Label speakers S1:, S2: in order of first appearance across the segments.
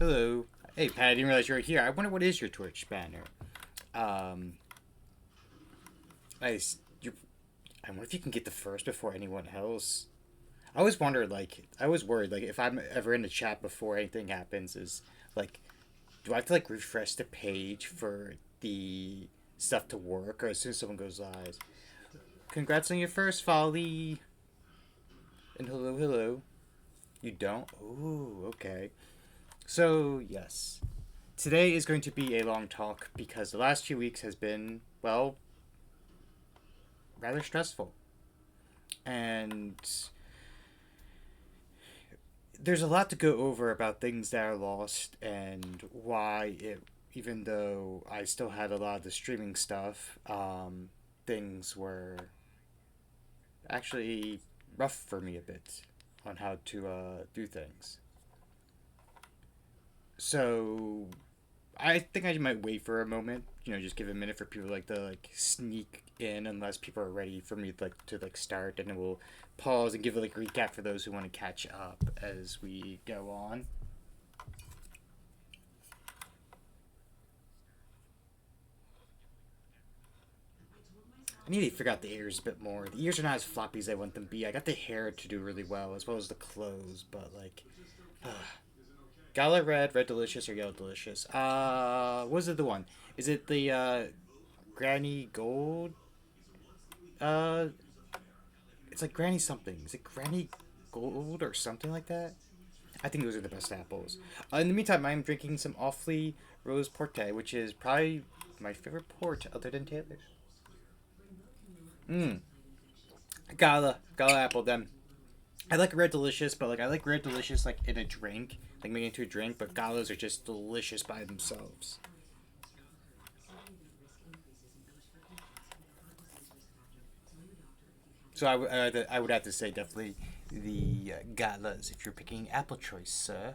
S1: Hello. Hey, Pat, I didn't realize you were here. I wonder what is your Twitch banner. Um, I, you, I wonder if you can get the first before anyone else. I always wondered, I was worried, if I'm ever in the chat before anything happens, like, do I have to, refresh the page for the stuff to work, or as soon as someone goes live? Congrats on your first volley, and hello, hello. You don't? Ooh, okay. So, yes. Today is going to be a long talk because the last few weeks has been, well, rather stressful. And there's a lot to go over about things that are lost and why it, even though I still had a lot of the streaming stuff, things were actually rough for me a bit on how to do things. So I think I might wait for a moment. Just give a minute for people to sneak in, unless people are ready for me to start, and then we'll pause and give a recap for those who want to catch up as we go on. I need to figure out the ears a bit more. The ears are not as floppy as I want them to be. I got the hair to do really well, as well as the clothes, but Gala Red, Red Delicious, or Yellow Delicious? Was it the one? Is it the Granny Gold? Uh, it's like Granny something. Is it Granny Gold or something like that? I think those are the best apples. In the meantime, I'm drinking some Awfully Rose Porte, which is probably my favorite port other than Taylor's. Mmm. Gala apple then. I like Red Delicious, but I like Red Delicious in a drink, making it into a drink. But Galas are just delicious by themselves. So I would have to say definitely the Galas if you're picking apple choice, sir.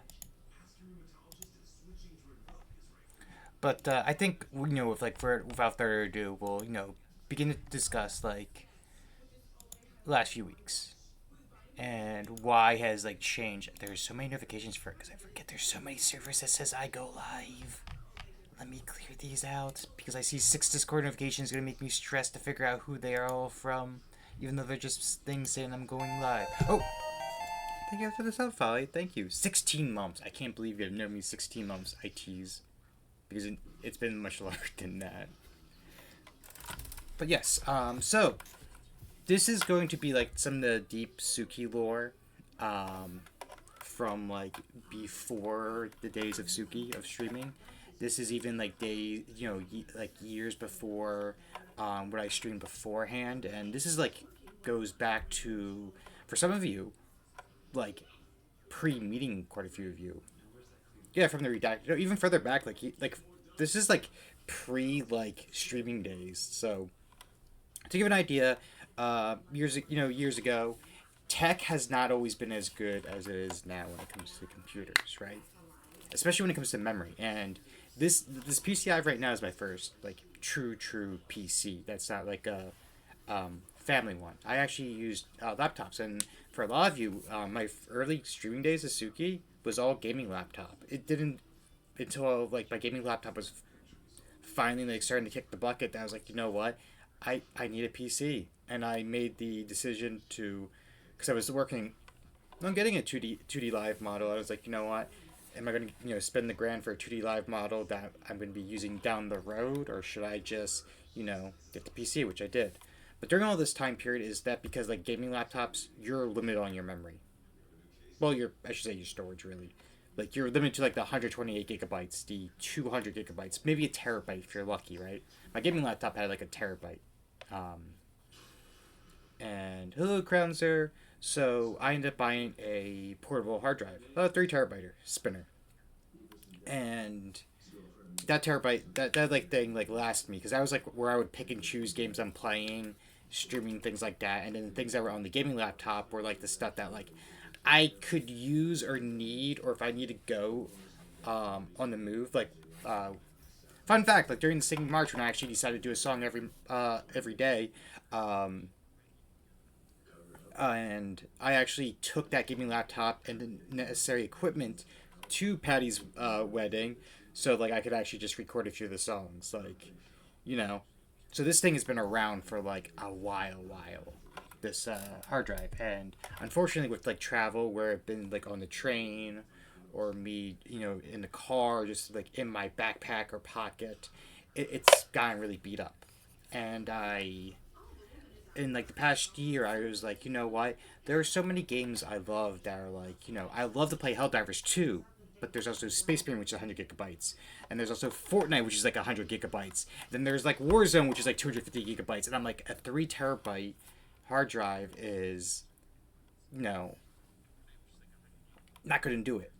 S1: But I think with without further ado, we'll begin to discuss last few weeks and why has changed. There's so many notifications for it because I forget there's so many servers that says I go live. Let me clear these out because I see 6 Discord notifications gonna make me stressed to figure out who they are all from, even though they're just things saying I'm going live. Oh, thank you for the sub, Folly. Thank you. 16 months. I can't believe you've known me 16 months. I tease because it's been much longer than that. But yes, so this is going to be some of the deep Suki lore, um, from before the days of Suki of streaming. This is even days, years before, what I streamed beforehand, and this is goes back to, for some of you, like pre-meeting quite a few of you. Yeah, from the redacted, even further back, this is pre streaming days. So to give an idea, years ago, tech has not always been as good as it is now when it comes to computers, right? Especially when it comes to memory. And this PC I have right now is my first true PC. That's not family one. I actually used laptops, and for a lot of you, my early streaming days of Suki was all gaming laptop. It didn't until my gaming laptop was finally starting to kick the bucket that I was like, you know what, I need a PC, and I made the decision to, because I was working on getting a 2D live model. I was like, you know what, am I going to spend the grand for a 2D live model that I'm going to be using down the road, or should I just get the PC, which I did. But during all this time period, is that because gaming laptops, you're limited on your memory. Well, I should say your storage really. You're limited to the 128 gigabytes, the 200 gigabytes, maybe a terabyte if you're lucky, right? My gaming laptop had a terabyte. Um, and hello, Crown Sir. So I ended up buying a portable hard drive, a 3 terabyte spinner, and that terabyte, that thing lasted me because I was where I would pick and choose games I'm playing, streaming things like that, and then the things that were on the gaming laptop were the stuff that I could use or need, or if I need to go on the move. Fun fact, during the singing march when I actually decided to do a song every day, um, and I actually took that gaming laptop and the necessary equipment to Patty's wedding, so like I could actually just record a few of the songs, like, you know. So this thing has been around for like a while. This hard drive, and unfortunately, with like travel, where I've been like on the train, or me, in the car, just like in my backpack or pocket, it's gotten really beat up, and in like the past year, I was like, you know what? There are so many games I love that are like, I love to play Helldivers 2, but there's also Space Marine, which is 100 gigabytes, and there's also Fortnite, which is like 100 gigabytes. Then there's like Warzone, which is like 250 gigabytes, and I'm like, a 3 terabyte hard drive is, you know, not going to do it.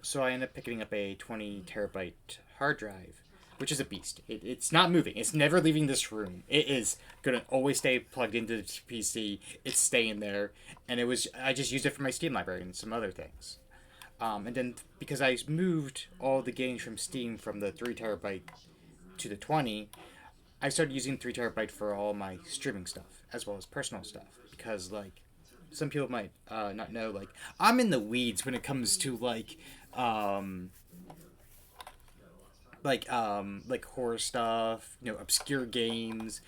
S1: So I ended up picking up a 20 terabyte hard drive, which is a beast. It's not moving. It's never leaving this room. It is gonna always stay plugged into the PC. It's staying there, and I just used it for my Steam library and some other things. And then because I moved all the games from Steam from the 3 terabyte to the 20, I started using 3 terabyte for all my streaming stuff as well as personal stuff, because like some people might not know, like I'm in the weeds when it comes to um like horror stuff, obscure games.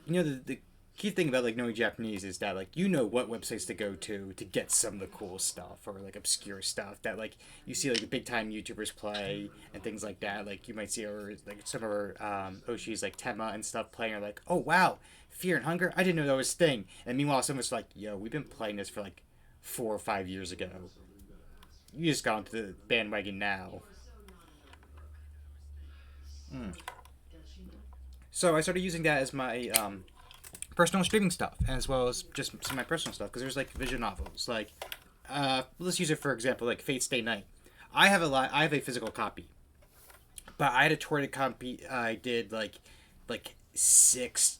S1: The key thing about like knowing Japanese is that like what websites to go to get some of the cool stuff, or like obscure stuff that like you see like the big time YouTubers play and things like that. Like you might see or like some of our Oshis like Tema and stuff playing, are like, oh wow, Fear and Hunger, I didn't know that was a thing. And meanwhile someone's like, yo, we've been playing this for like 4 or 5 years ago. You just got onto the bandwagon now. Mm. So I started using that as my personal streaming stuff, as well as just some of my personal stuff, because there's like visual novels. Like, let's use it for example, like Fate Stay Night. I have a physical copy, but I had a torrent copy I did like 6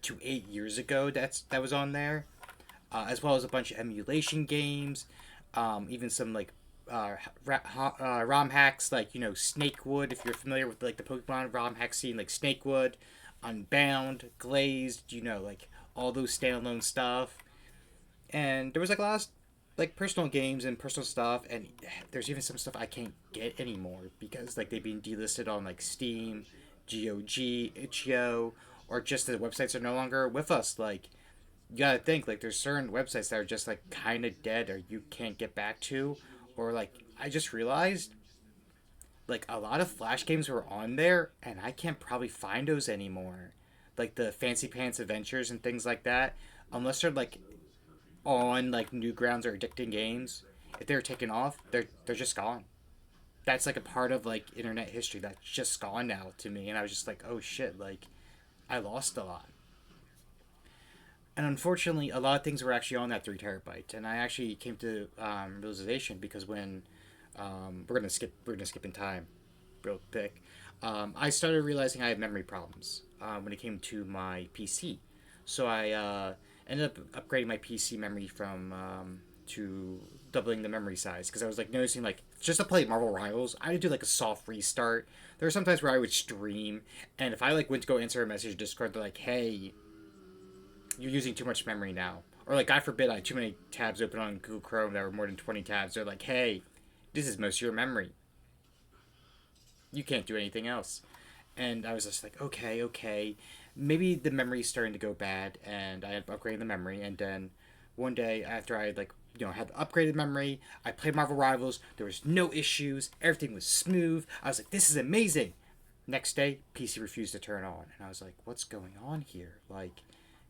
S1: to 8 years ago. That was on there, as well as a bunch of emulation games, even some like ROM hacks, like Snakewood. If you're familiar with like the Pokemon ROM hack scene, like Snakewood, Unbound, Glazed, like all those standalone stuff. And there was like a lot of like personal games and personal stuff, and there's even some stuff I can't get anymore because like they've been delisted on like Steam, GOG, itch.io, or just the websites are no longer with us. Like you gotta think, like there's certain websites that are just like kind of dead, or you can't get back to, or like I just realized like a lot of flash games were on there and I can't probably find those anymore, like the Fancy Pants Adventures and things like that, unless they're like on like Newgrounds or Addicting Games. If they're taken off, they're just gone. That's like a part of like internet history that's just gone now to me, and I was just like, oh shit, like I lost a lot. And unfortunately, a lot of things were actually on that 3 terabyte, and I actually came to realization because when we're gonna skip in time, real quick. I started realizing I have memory problems when it came to my PC, so I ended up upgrading my PC memory from to doubling the memory size, because I was like noticing like just to play Marvel Rivals, I would do like a soft restart. There were sometimes where I would stream, and if I like went to go answer a message in Discord, they're like, "Hey, you're using too much memory now," or like God forbid I had too many tabs open on Google Chrome that were more than 20 tabs. They're like, "Hey, this is most of your memory. You can't do anything else." And I was just like, okay, maybe the memory's starting to go bad, and I ended up upgrading the memory. And then one day after I like had the upgraded memory, I played Marvel Rivals. There was no issues. Everything was smooth. I was like, this is amazing. Next day, PC refused to turn on, and I was like, what's going on here? Like,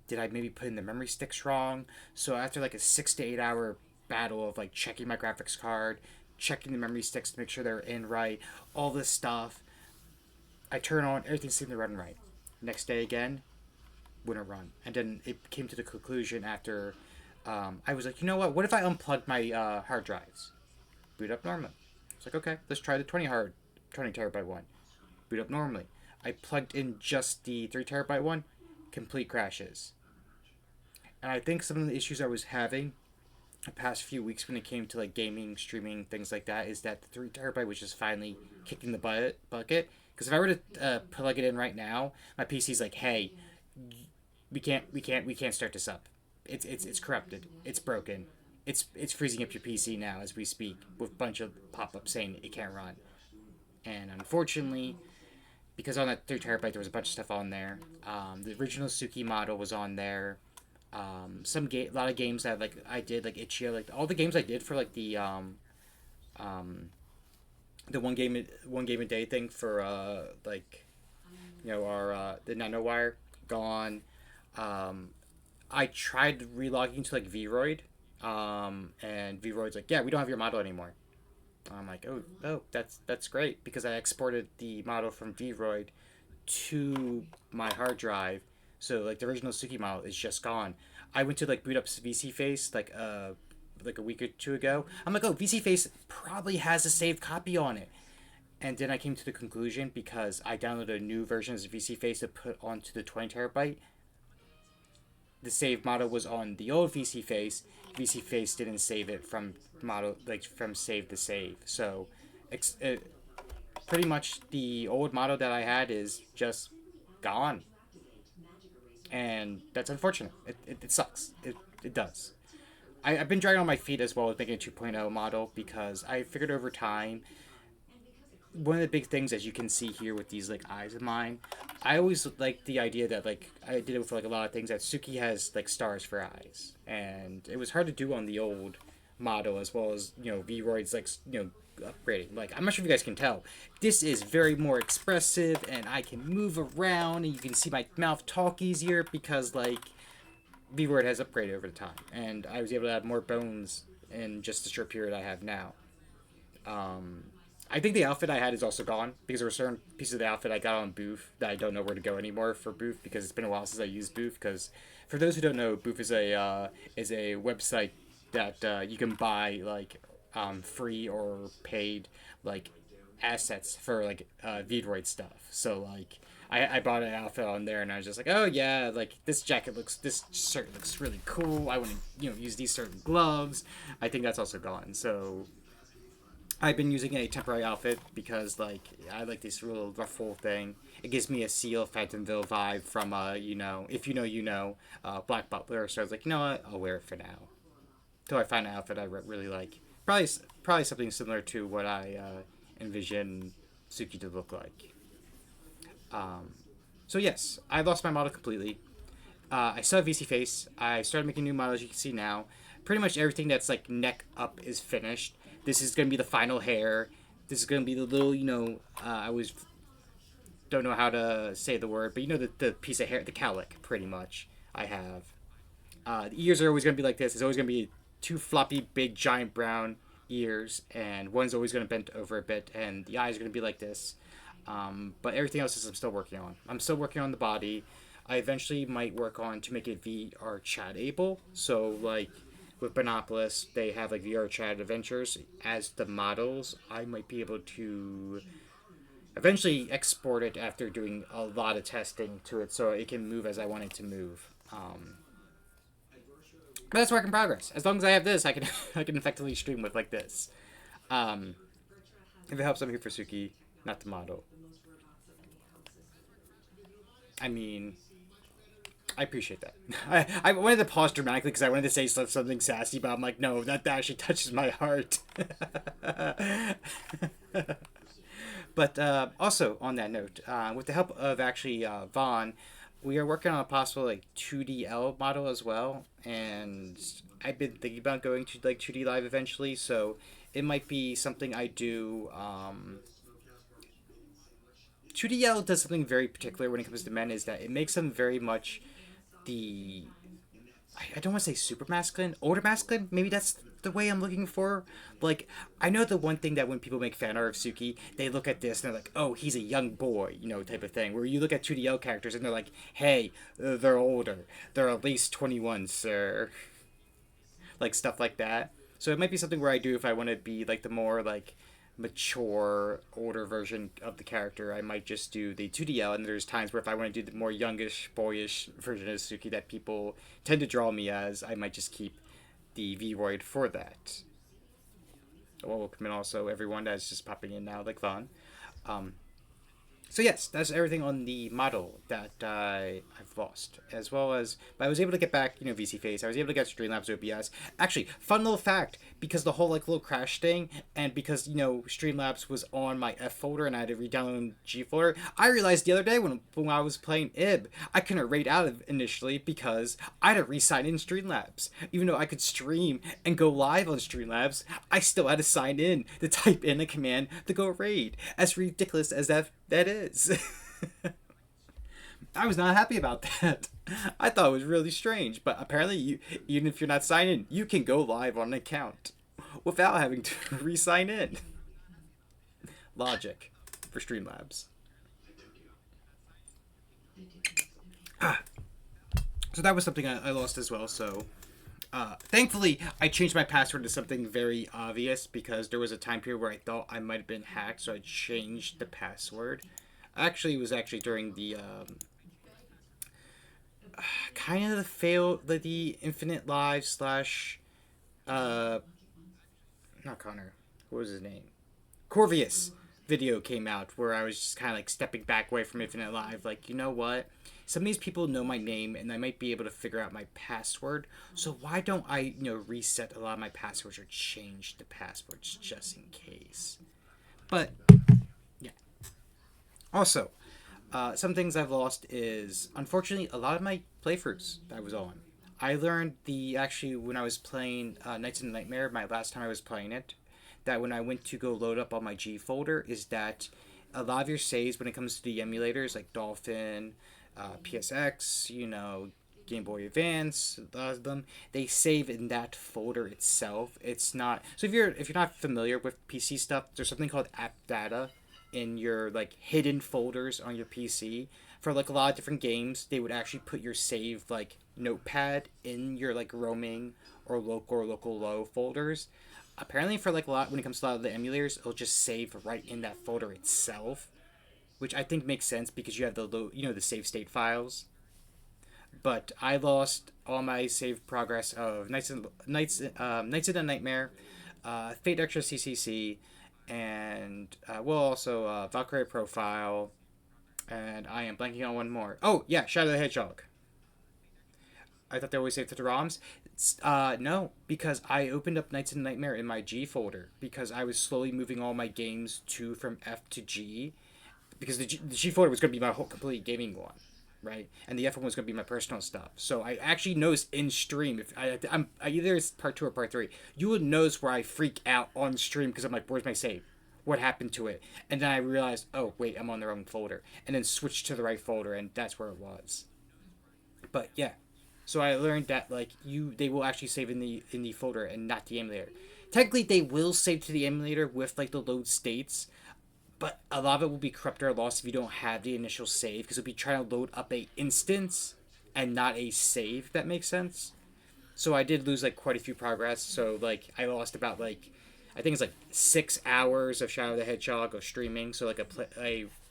S1: did I maybe put in the memory sticks wrong? So after like a 6 to 8 hour battle of like checking my graphics card, checking the memory sticks to make sure they're in right, all this stuff, I turn on, everything seemed to run right. Next day again, wouldn't run. And then it came to the conclusion after I was like, you know what? What if I unplugged my hard drives? Boot up normally. It's like, okay, let's try the 20 terabyte one. Boot up normally. I plugged in just the 3 terabyte one, complete crashes. And I think some of the issues I was having the past few weeks when it came to like gaming, streaming, things like that, is that the 3 terabyte was just finally kicking the bucket. Because if I were to plug it in right now, my PC's like, hey, we can't start this up. It's corrupted. It's broken. it's freezing up your PC now as we speak with a bunch of pop-ups saying it can't run. And unfortunately, because on that 3 terabyte there was a bunch of stuff on there. The original Suki model was on there. A lot of games that like I did like Itch.io, like all the games I did for like um, the one game a day thing for like our the nanowire gone. Um, I tried relogging to like Vroid, and Vroid's like, yeah, we don't have your model anymore. I'm like, oh, that's great because I exported the model from Vroid to my hard drive, so like the original Suki model is just gone. I went to like boot up VC Face like a week or two ago. I'm like, oh, VC Face probably has a saved copy on it. And then I came to the conclusion because I downloaded a new version of VC Face to put onto the 20 terabyte. The save model was on the old VC Face. VC Face didn't save it from model like from save to save. So, pretty much the old model that I had is just gone, and that's unfortunate. It sucks. It does. I've been dragging on my feet as well with making a 2.0 model because I figured over time one of the big things, as you can see here with these like eyes of mine, I always like the idea that like I did it with like a lot of things that Suki has like stars for eyes, and it was hard to do on the old model as well as Vroid's like upgrading. Like I'm not sure if you guys can tell, this is very more expressive, and I can move around, and you can see my mouth talk easier because like Vroid has upgraded over the time, and I was able to add more bones in just the short period I have now. Um, I think the outfit I had is also gone because there were certain pieces of the outfit I got on Booth that I don't know where to go anymore for Booth because it's been a while since I used Booth. Because for those who don't know, Booth is a website that you can buy like free or paid like assets for like Vroid stuff. So like I bought an outfit on there and I was just like, oh yeah, like this shirt looks really cool. I want to use these certain gloves. I think that's also gone. So I've been using a temporary outfit because like I like this real ruffle thing. It gives me a Seal Phantomville vibe from if Black Butler. So I was like, you know what, I'll wear it for now till I find an outfit I really like. Probably something similar to what I envision Suki to look like. Um, so yes, I lost my model completely. I still have VC face. I started making new models. You can see now. Pretty much everything that's like neck up is finished. This is gonna be the final hair. This is gonna be the little, I was don't know how to say the word, but the piece of hair, the cowlick, pretty much. I have. The ears are always gonna be like this. It's always gonna be two floppy, big, giant brown ears, and one's always gonna bend over a bit, and the eyes are gonna be like this. But everything else is I'm still working on. I'm still working on the body. I eventually might work on to make it VR chat able. So like with Binopolis, they have like VR chat adventures as the models. I might be able to eventually export it after doing a lot of testing to it, so it can move as I want it to move. But that's work in progress. As long as I have this, I can I can effectively stream with like this. Um, if it helps, I'm here for Suki, not the model. I mean, I appreciate that. I wanted to pause dramatically because I wanted to say something sassy, but I'm like, no, that actually touches my heart. But also on that note, with the help of actually Vaughn, we are working on a possible like 2DL model as well, and I've been thinking about going to like 2D live eventually, so it might be something I do. 2DL does something very particular when it comes to men is that it makes them very much the I don't want to say super masculine, older masculine. Maybe that's the way I'm looking for. Like, I know the one thing that when people make fan art of Suki, they look at this and they're like, oh, he's a young boy, type of thing. Where you look at 2DL characters and they're like, hey, they're older. They're at least 21, sir. Like, stuff like that. So it might be something where I do if I want to be, like, the more, like, mature, older version of the character, I might just do the 2DL. And there's times where if I want to do the more youngish, boyish version of Suki that people tend to draw me as, I might just keep the Vroid for that. Well, welcome in also everyone that's just popping in now, like Vaughn. Um, So yes, that's everything on the model that I've lost, as well as. But I was able to get back, VC Face. I was able to get Streamlabs OBS. Actually, fun little fact, because the whole like little crash thing, and because Streamlabs was on my F folder and I had to re-download G folder. I realized the other day when I was playing IB, I couldn't raid out of initially because I had to re-sign in Streamlabs. Even though I could stream and go live on Streamlabs, I still had to sign in to type in a command to go raid. As ridiculous as that is. I was not happy about that. I thought it was really strange, but apparently, even if you're not signed in, you can go live on an account without having to re-sign in. Logic for Streamlabs. So that was something I lost as well. So thankfully, I changed my password to something very obvious because there was a time period where I thought I might have been hacked, so I changed the password. Actually, it was actually during the kind of the the Infinite Live slash not Connor. What was his name? Corvius video came out where I was just kind of like stepping back away from Infinite Live, like, you know what? Some of these people know my name and I might be able to figure out my password. So why don't I, reset a lot of my passwords or change the passwords just in case? But yeah. Also, some things I've lost is unfortunately a lot of my playthroughs that I was on. I learned actually when I was playing Nights in the Nightmare, my last time I was playing it, that when I went to go load up on my G folder, is that a lot of your saves when it comes to the emulators like Dolphin, PSX, Game Boy Advance, a lot of them, they save in that folder itself. It's not so if you're not familiar with PC stuff, there's something called app data in your like hidden folders on your PC. For like a lot of different games, they would actually put your save like notepad in your like roaming or local low folders. Apparently for like a lot when it comes to a lot of the emulators, it'll just save right in that folder itself, which I think makes sense because you have the save state files. But I lost all my save progress of Nights in the Nightmare, Fate Extra CCC, and also Valkyrie Profile, and I am blanking on one more. Oh yeah, Shadow the Hedgehog. I thought they always saved to the ROMs. No, because I opened up Nights in the Nightmare in my G folder because I was slowly moving all my games from F to G, because the G folder was going to be my whole complete gaming one, right? And the F one was going to be my personal stuff. So I actually noticed in stream, if either it's part two or part three, you would notice where I freak out on stream because I'm like, where's my save? What happened to it? And then I realized, oh wait, I'm on the wrong folder, and then switched to the right folder, and that's where it was. But yeah, so I learned that like they will actually save in the folder and not the emulator. Technically, they will save to the emulator with like the load states, but a lot of it will be corrupted or lost if you don't have the initial save, because it'll be trying to load up a instance and not a save. If that makes sense. So I did lose like quite a few progress. So like I lost about like I think it's like 6 hours of Shadow the Hedgehog of streaming. So like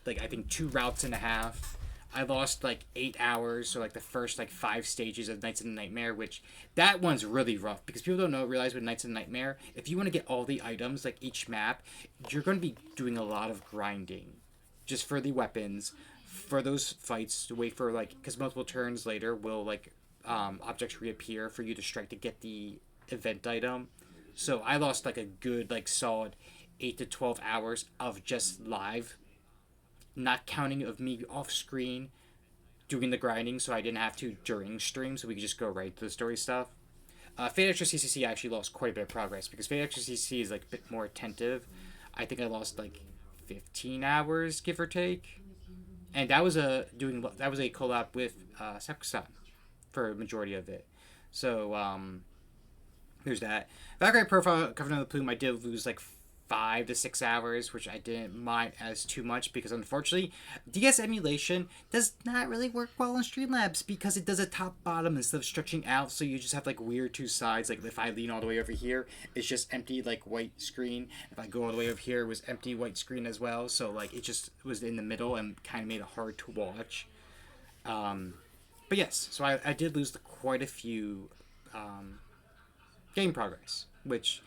S1: like I think 2 routes and a half. I lost like 8 hours, so like the first like 5 stages of Nights in the Nightmare, which that one's really rough because people don't realize with Nights in the Nightmare, if you want to get all the items like each map, you're going to be doing a lot of grinding, just for the weapons, for those fights to wait for like because multiple turns later will like objects reappear for you to strike to get the event item. So I lost like a good like solid 8 to 12 hours of just live, not counting of me off screen doing the grinding, so I didn't have to during stream, so we could just go right to the story stuff. Fate Extra CCC actually lost quite a bit of progress because Fate Extra CCC is like a bit more attentive. I think I lost like 15 hours, give or take, and that was a collab with Sakusan for a majority of it. So there's that. Valkyrie Profile, Covenant of the Plume, I did lose like 5 to 6 hours, which I didn't mind as too much because unfortunately, DS emulation does not really work well on Streamlabs because it does a top bottom instead of stretching out, so you just have like weird two sides. Like if I lean all the way over here, it's just empty like white screen. If I go all the way over here, it was empty white screen as well. So like it just was in the middle and kind of made it hard to watch. But yes, so I did lose quite a few game progress, which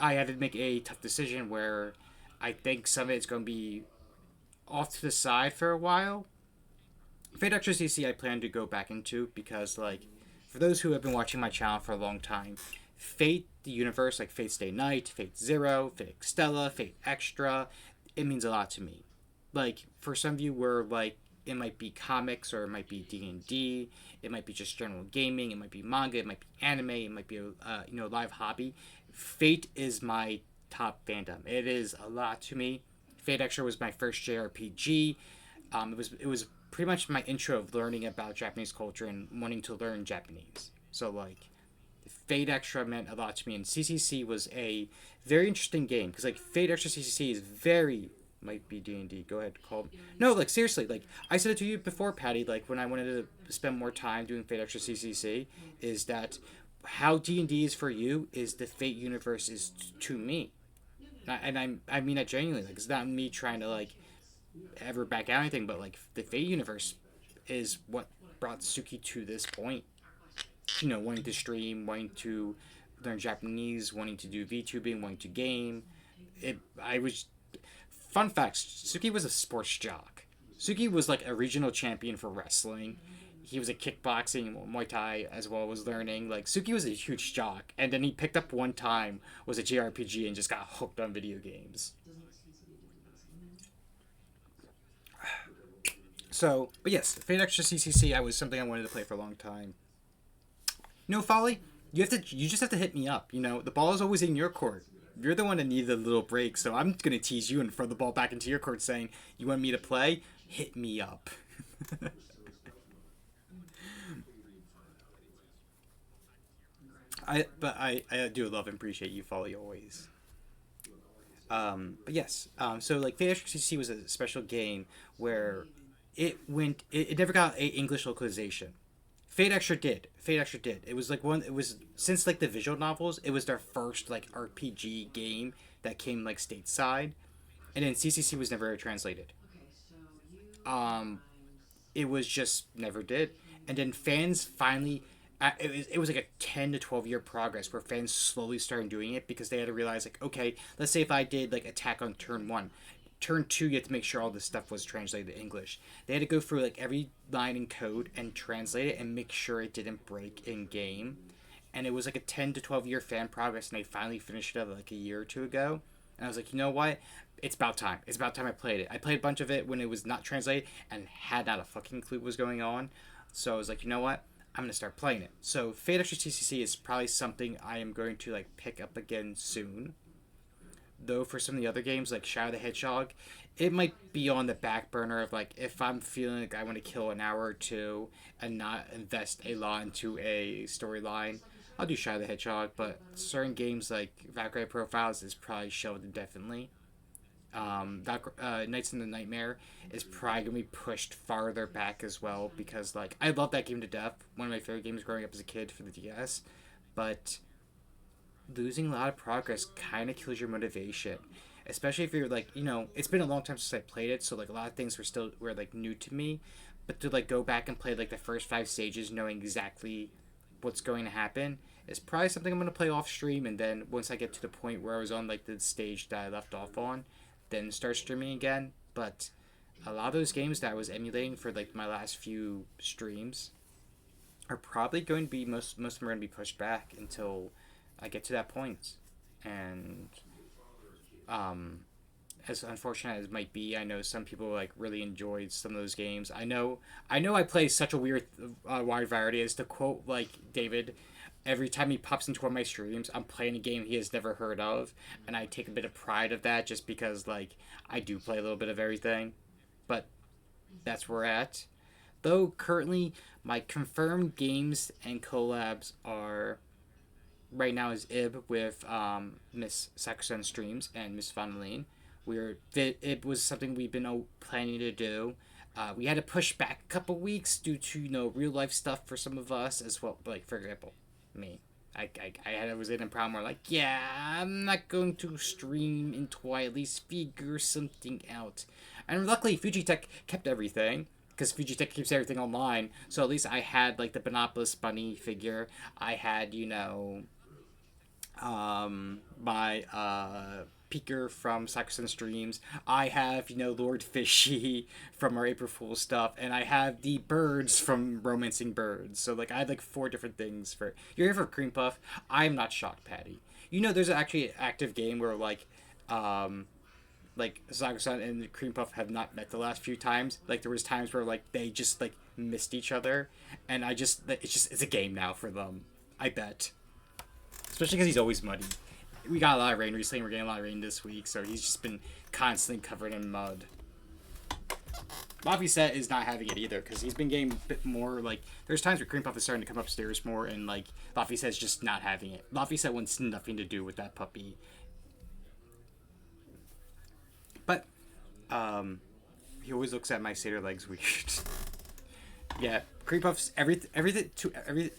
S1: I had to make a tough decision where I think some of it's going to be off to the side for a while. Fate Extra CC I plan to go back into because, like, for those who have been watching my channel for a long time, Fate, the universe, like Fate Stay Night, Fate Zero, Fate Stella, Fate Extra, it means a lot to me. Like, for some of you where, like, it might be comics or it might be D&D, it might be just general gaming, it might be manga, it might be anime, it might be a live hobby. Fate is my top fandom. It is a lot to me. Fate Extra was my first JRPG. It was pretty much my intro of learning about Japanese culture and wanting to learn Japanese. So like, Fate Extra meant a lot to me, and CCC was a very interesting game because like Fate Extra CCC is very might be D&D. Go ahead, call. No, like seriously, like I said it to you before, Patty. Like when I wanted to spend more time doing Fate Extra CCC, is that how D&D is for you is the Fate universe is to me, and I mean that genuinely. Like it's not me trying to like ever back out anything, but like the Fate universe is what brought Suki to this point. Wanting to stream, wanting to learn Japanese, wanting to do VTubing, wanting to game. I was fun facts. Suki was a sports jock. Suki was like a regional champion for wrestling. He was a kickboxing, Muay Thai as well was learning. Like Suki was a huge jock, and then he picked up one time was a JRPG and just got hooked on video games. So, but yes, Fate Extra CCC, I was something I wanted to play for a long time. Folly, you just have to hit me up. The ball is always in your court. You're the one that needs a little break, so I'm gonna tease you and throw the ball back into your court, saying, "You want me to play? Hit me up." I do love and appreciate you, Folly, always. But yes, so like Fate Extra CC was a special game where it never got a English localization. Fate Extra did. Fate Extra did. It was like one. It was since like the visual novels. It was their first like RPG game that came like stateside, and then CCC was never translated. Um, it was just never did, and then fans finally. It was like a 10 to 12 year progress where fans slowly started doing it because they had to realize like, okay, let's say if I did like attack on turn one, turn two, you have to make sure all this stuff was translated to English. They had to go through like every line in code and translate it and make sure it didn't break in game. And it was like a 10 to 12 year fan progress, and they finally finished it up like a year or two ago. And I was like, you know what? It's about time. It's about time I played it. I played a bunch of it when it was not translated and had not a fucking clue what was going on. So I was like, you know what? I'm gonna start playing it. So Fate Extra TCC is probably something I am going to like pick up again soon. Though for some of the other games like Shadow the Hedgehog, it might be on the back burner of like if I'm feeling like I want to kill an hour or two and not invest a lot into a storyline, I'll do Shadow the Hedgehog. But certain games like Valkyrie Profiles is probably shelved indefinitely. Nights in the Nightmare is probably gonna be pushed farther back as well because like I love that game to death. One of my favorite games growing up as a kid for the DS, but losing a lot of progress kind of kills your motivation, especially if you're like it's been a long time since I played it, so like a lot of things were like new to me, but to like go back and play like the first 5 stages knowing exactly what's going to happen is probably something I'm going to play off stream, and then once I get to the point where I was on like the stage that I left off on, then start streaming again. But a lot of those games that I was emulating for like my last few streams are probably going to be most of them are going to be pushed back until I get to that point. And as unfortunate as it might be, I know some people like really enjoyed some of those games. I play such a weird wide variety. As to quote like David, every time he pops into one of my streams, I'm playing a game he has never heard of, and I take a bit of pride of that just because like I do play a little bit of everything. But that's where we're at. Though currently my confirmed games and collabs are right now is Ib with Miss Sakusen Streams and Miss Vonaline. It was something we've been planning to do. We had to push back a couple weeks due to real life stuff for some of us as well. Like for example, me. I was in a problem where like, yeah, I'm not going to stream until I at least figure something out. And luckily Fujitech kept everything, because Fujitech keeps everything online. So at least I had like the Benopolis bunny figure. I had my Peeker from Saxon Streams. I have, Lord Fishy from our April Fool stuff, and I have the birds from Romancing Birds. So, like, I had, like, 4 different things for... You're here for Cream Puff. I'm not shocked, Patty. There's actually an active game where, Sakusan and Cream Puff have not met the last few times. Like, there was times where, like, they just, like, missed each other, and it's a game now for them. I bet. Especially because he's always muddy. We got a lot of rain recently, and we're getting a lot of rain this week, so he's just been constantly covered in mud. Laffy is not having it either, because he's been getting a bit more, like, there's times where Cream Puff is starting to come upstairs more, and, like, Laffy is just not having it. Laffy wants nothing to do with that puppy. But, he always looks at my satyr legs weird. Yeah, Cream Puff's,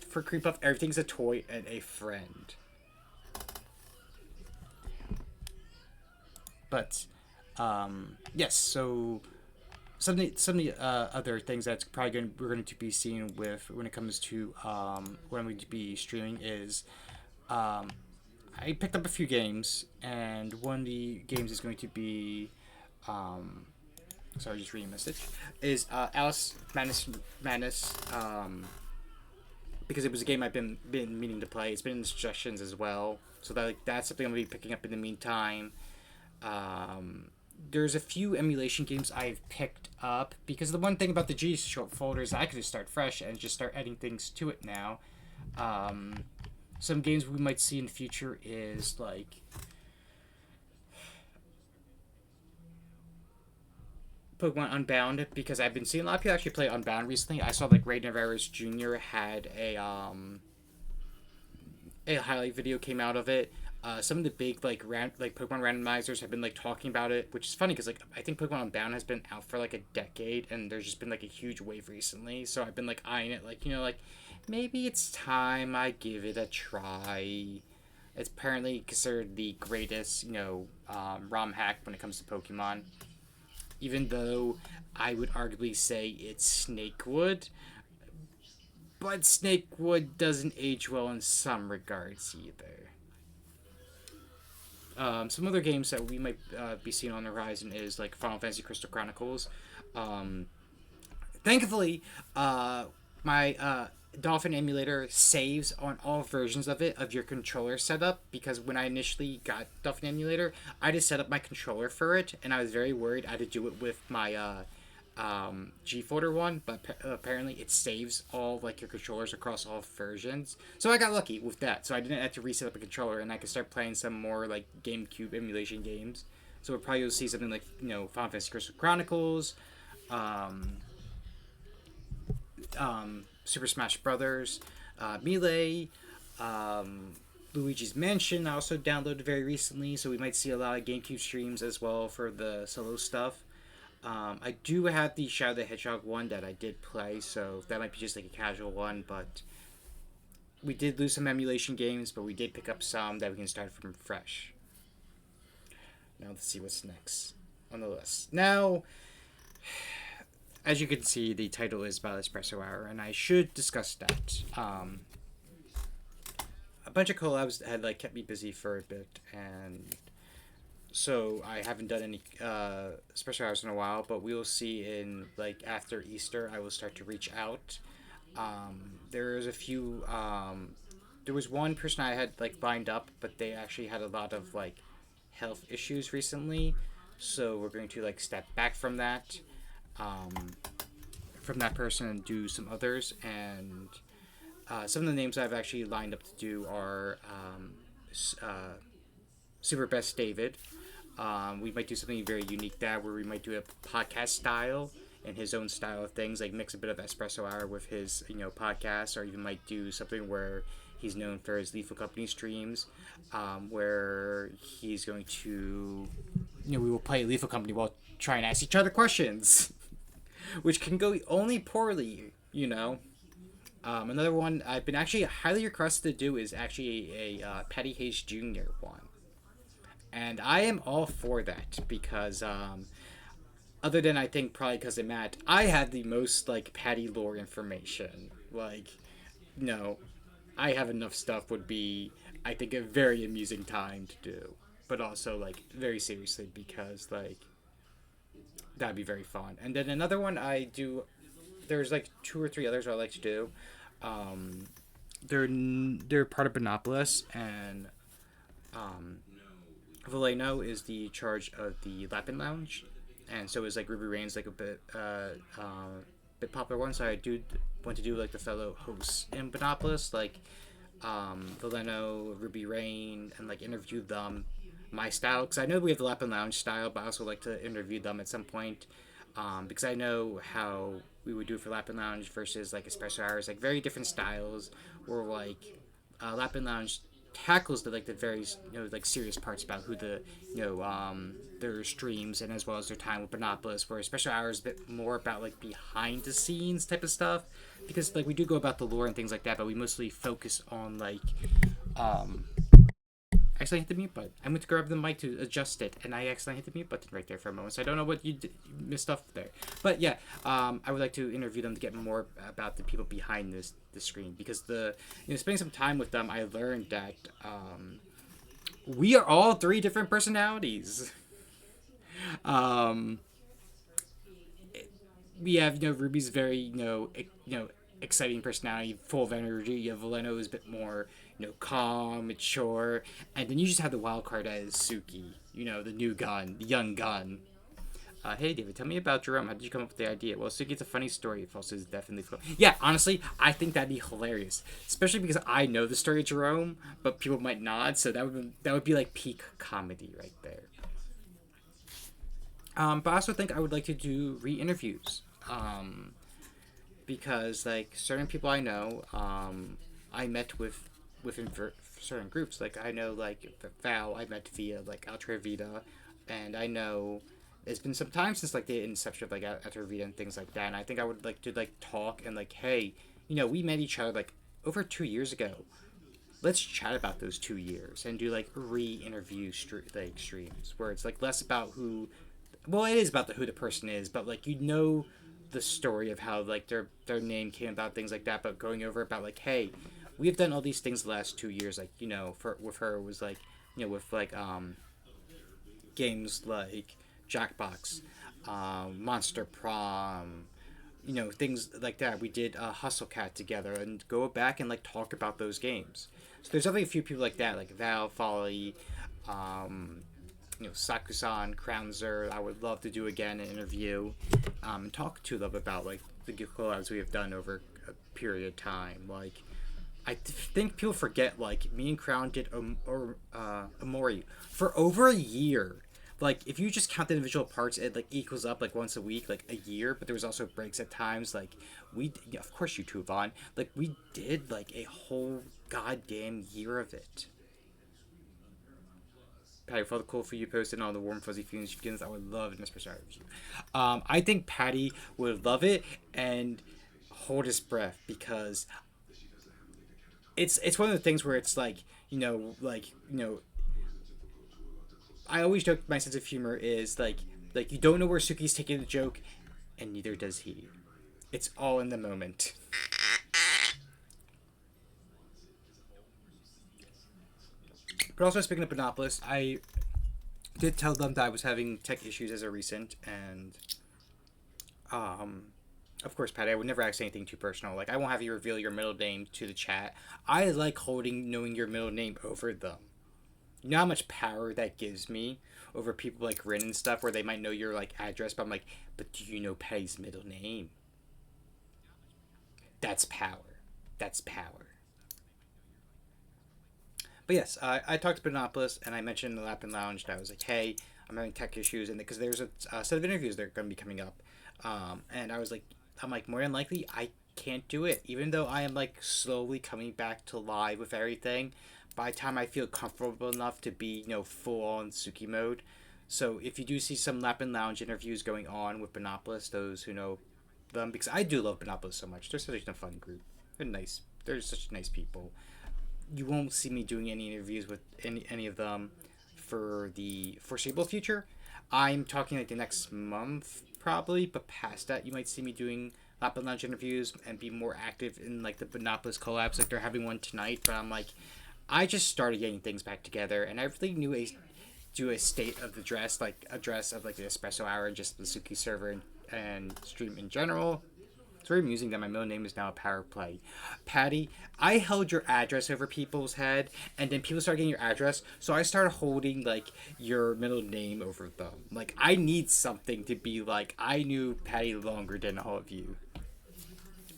S1: for Cream Puff, everything's a toy and a friend. But, yes, so some of the other things that's probably we're going to be seeing with when it comes to what I'm going to be streaming is I picked up a few games, and one of the games is going to be sorry, just reading a message, is Alice Madness, because it was a game I've been meaning to play. It's been in the suggestions as well, so that's something I'm going to be picking up in the meantime. There's a few emulation games I've picked up, because the one thing about the G short folder is I could just start fresh and just start adding things to it now. Some games we might see in the future is like Pokemon Unbound, because I've been seeing a lot of people actually play Unbound recently. I saw like Ray Navarez Jr. had a highlight video came out of it. Some of the big Pokemon randomizers have been like talking about it, which is funny because like I think Pokemon Unbound has been out for like a decade, and there's just been like a huge wave recently. So I've been like eyeing it, like maybe it's time I give it a try. It's apparently considered the greatest ROM hack when it comes to Pokemon, even though I would arguably say it's Snakewood. But Snakewood doesn't age well in some regards either. Some other games that we might be seeing on the horizon is like Final Fantasy Crystal Chronicles. Thankfully, my Dolphin emulator saves on all versions of it of your controller setup, because when I initially got Dolphin emulator, I just set up my controller for it, and I was very worried I had to do it with my G folder one, but apparently it saves all like your controllers across all versions. So I got lucky with that, so I didn't have to reset up a controller, and I could start playing some more like GameCube emulation games. So we'll probably see something like Final Fantasy Crystal Chronicles, Super Smash Brothers, Melee, Luigi's Mansion. I also downloaded very recently, so we might see a lot of GameCube streams as well for the solo stuff. I do have the Shadow the Hedgehog one that I did play, so that might be just like a casual one, but we did lose some emulation games, but we did pick up some that we can start from fresh. Now let's see what's next on the list. Now, as you can see, the title is about Espresso Hour, and I should discuss that. A bunch of collabs had like kept me busy for a bit, and so I haven't done any Espresso Hours in a while. But we will see in like after Easter, I will start to reach out. There's a few. There was one person I had like lined up, but they actually had a lot of like health issues recently, so we're going to like step back from that. From that person and do some others, and some of the names I've actually lined up to do are Super Best David. We might do something very unique there, where we might do a podcast style and his own style of things, like mix a bit of Espresso Hour with his podcast, or even might do something where he's known for his Lethal Company streams, where he's going to we will play Lethal Company while trying to ask each other questions. Which can go only poorly, Another one I've been actually highly requested to do is actually a Patty Hayes Jr. one. And I am all for that, because, other than I think probably because of Matt, I have the most, Patty lore information. I have enough stuff would be, I think, a very amusing time to do. but also like very seriously because like that'd be very fun. And then another one I do. There's like two or three others I like to do. Um, they're part of Benopolis, and um, Valeno is the charge of the Lapin Lounge, and so is like Ruby Rain's like a bit popular one. So I do want to do like the fellow hosts in Benopolis, like Valeno, Ruby Rain, and like interview them my style because I know we have the Lapin Lounge style, but I also like to interview them at some point because I know how we would do it for Lapin Lounge versus like Espresso Hours, like very different styles. Or like Lapin Lounge tackles the like the very like serious parts about who the their streams and as well as their time with Monopolis, where Special Hours is a bit more about like behind the scenes type of stuff because like we do go about the lore and things like that, but we mostly focus on like um actually I hit the mute button. I went to grab the mic to adjust it, and I accidentally hit the mute button right there for a moment. So I don't know what you missed off there, but yeah, I would like to interview them to get more about the people behind the screen because spending some time with them, I learned that we are all three different personalities. Um, we have Ruby's very exciting personality, full of energy. You have Valeno who's a bit more calm, mature, and then you just have the wild card as Suki. The new gun, the young gun. Hey David, tell me about Jerome. How did you come up with the idea? Well, Suki, it's a funny story. False is definitely funny. Yeah, honestly, I think that'd be hilarious, especially because I know the story of Jerome, but people might not. So that would be like peak comedy right there. But I also think I would like to do re-interviews. Because like certain people I know, I met within certain groups. Like I know like Val I met via like Ultra Vita, and I know it's been some time since like the inception of like Ultra Vita and things like that. And I think I would like to like talk and like, hey, we met each other like over 2 years ago. Let's chat about those 2 years and do like re-interview streams where it's like less about who. Well, it is about who the person is, but like the story of how like their name came about, things like that. But going over about like, hey, we have done all these things the last 2 years. Like for with her it was like with like games like Jackbox, Monster Prom, things like that. We did Hustle Cat together and go back and like talk about those games. So there's definitely a few people like that, like Val, Folly, Sakusan, Crownzer. I would love to do again an interview, and talk to them about like the collabs we have done over a period of time. Like, I think people forget like me and Crown did Amori for over a year. Like, if you just count the individual parts, it like equals up like once a week, like a year. But there was also breaks at times. Like of course, you too, Vaughn. Like we did like a whole goddamn year of it. Patty, for the cool for you posted on the warm fuzzy feelings begins, I would love an espresso review. I think Patty would love it and hold his breath because it's one of the things where it's like I always joke my sense of humor is like you don't know where Suki's taking the joke, and neither does he. It's all in the moment. But also speaking of Monopolis, I did tell them that I was having tech issues as of recent, and um, of course, Patty, I would never ask anything too personal. Like I won't have you reveal your middle name to the chat. I like knowing your middle name over them. You know how much power that gives me over people like Rin and stuff, where they might know your like address, but I'm like, but do you know Patty's middle name? That's power. That's power. But yes, I talked to Benopolis and I mentioned in the Lapin Lounge that I was like, hey, I'm having tech issues, and because there's a set of interviews that are going to be coming up, and I'm like, more than likely, I can't do it, even though I am like slowly coming back to live with everything. By the time I feel comfortable enough to be full on Suki mode. So if you do see some Lapin Lounge interviews going on with Benopolis, those who know them, because I do love Benopolis so much, they're such a fun group. They're nice. They're such nice people. You won't see me doing any interviews with any of them for the foreseeable future. I'm talking like the next month probably, but past that you might see me doing Lapin Lounge interviews and be more active in like the Monopolis collabs. Like they're having one tonight, but I'm like, I just started getting things back together, and I really knew do a state of the dress, like a dress of like the Espresso Hour and just the Suki server and stream in general. It's very amusing that my middle name is now a power play. Patty, I held your address over people's head, and then people started getting your address, so I started holding, like, your middle name over them. Like, I need something to be like, I knew Patty longer than all of you.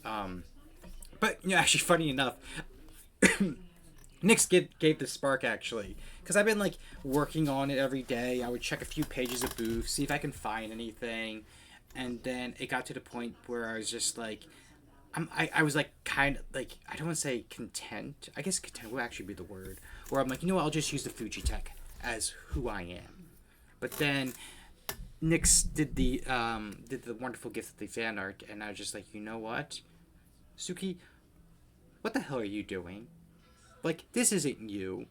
S1: But, actually, funny enough, Nick's gave the spark, actually. Because I've been, like, working on it every day. I would check a few pages of Booth, see if I can find anything. And then it got to the point where I was just like, I was like, kind of like, I don't want to say content. I guess content would actually be the word. Where I'm like, you know what, I'll just use the Fujitech as who I am. But then Nyx did the wonderful gift of the fan art, and I was just like, you know what, Suki, what the hell are you doing? Like, this isn't you.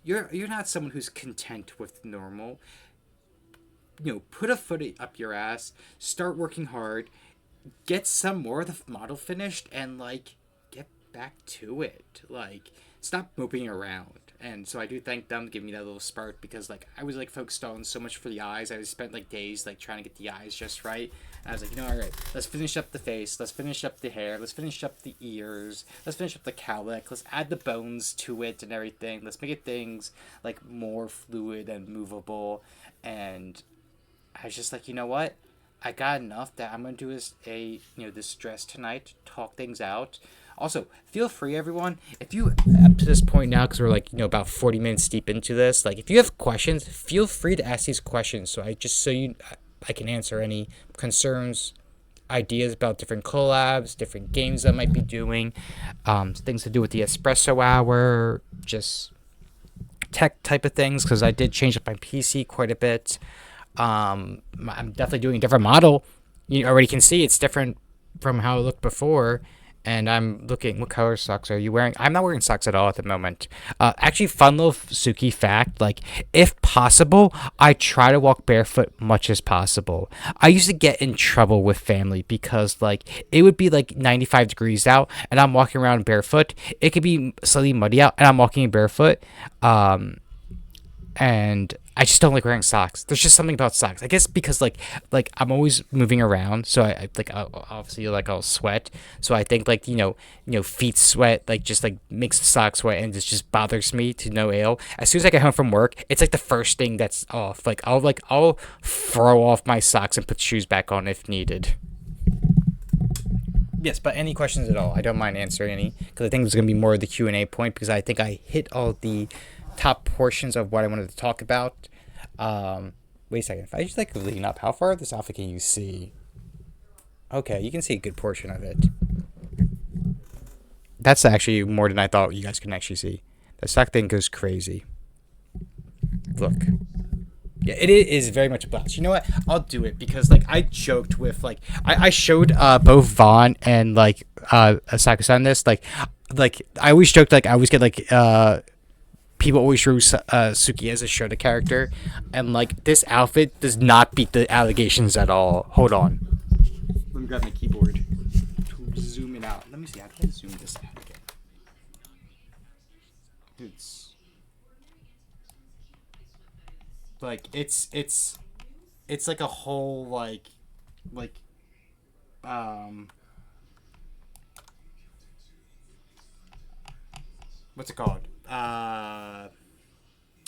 S1: You're not someone who's content with normal. Put a foot up your ass, start working hard, get some more of the model finished, and, like, get back to it. Like, stop moping around. And so I do thank them giving me that little spark, because, like, I was, like, focused on so much for the eyes. I spent, like, days, like, trying to get the eyes just right. And I was like, all right, let's finish up the face, let's finish up the hair, let's finish up the ears, let's finish up the cowlick, let's add the bones to it and everything. Let's make it things, like, more fluid and movable. And I was just like, you know what? I got enough that I'm gonna do this dress tonight, talk things out. Also, feel free, everyone, if you up to this point now, because we're like about 40 minutes deep into this, like if you have questions, feel free to ask these questions. I can answer any concerns, ideas about different collabs, different games that I might be doing, things to do with the Espresso Hour, just tech type of things, because I did change up my PC quite a bit. I'm definitely doing a different model. You already can see it's different from how it looked before. And I'm looking, what color socks are you wearing? I'm not wearing socks at all at the moment. Actually, fun little Suki fact, like, if possible, I try to walk barefoot much as possible. I used to get in trouble with family because, like, it would be, like, 95 degrees out, and I'm walking around barefoot. It could be slightly muddy out, and I'm walking barefoot. And I just don't like wearing socks. There's just something about socks. I guess because like I'm always moving around, so I like obviously like I'll sweat. So I think like feet sweat like just like makes the socks wet, and it just bothers me to no ale. As soon as I get home from work, it's like the first thing that's off. I'll throw off my socks and put shoes back on if needed. Yes, but any questions at all, I don't mind answering any, because I think it's gonna be more of the Q&A point, because I think I hit all the top portions of what I wanted to talk about. Wait a second. If I just like lean up, how far of this outfit can you see? Okay, you can see a good portion of it. That's actually more than I thought you guys can actually see. The sock thing goes crazy. Look. Yeah, it is very much a blouse. You know what? I'll do it because like I joked with like I showed both Vaughn and like Sakusan this like I always joked like I always get like people always drew Suki as a Shota character, and like this outfit does not beat the allegations at all. Hold on. Let me grab my keyboard to zoom it out. Let me see. How do I zoom this out again? It's like it's like a whole like what's it called?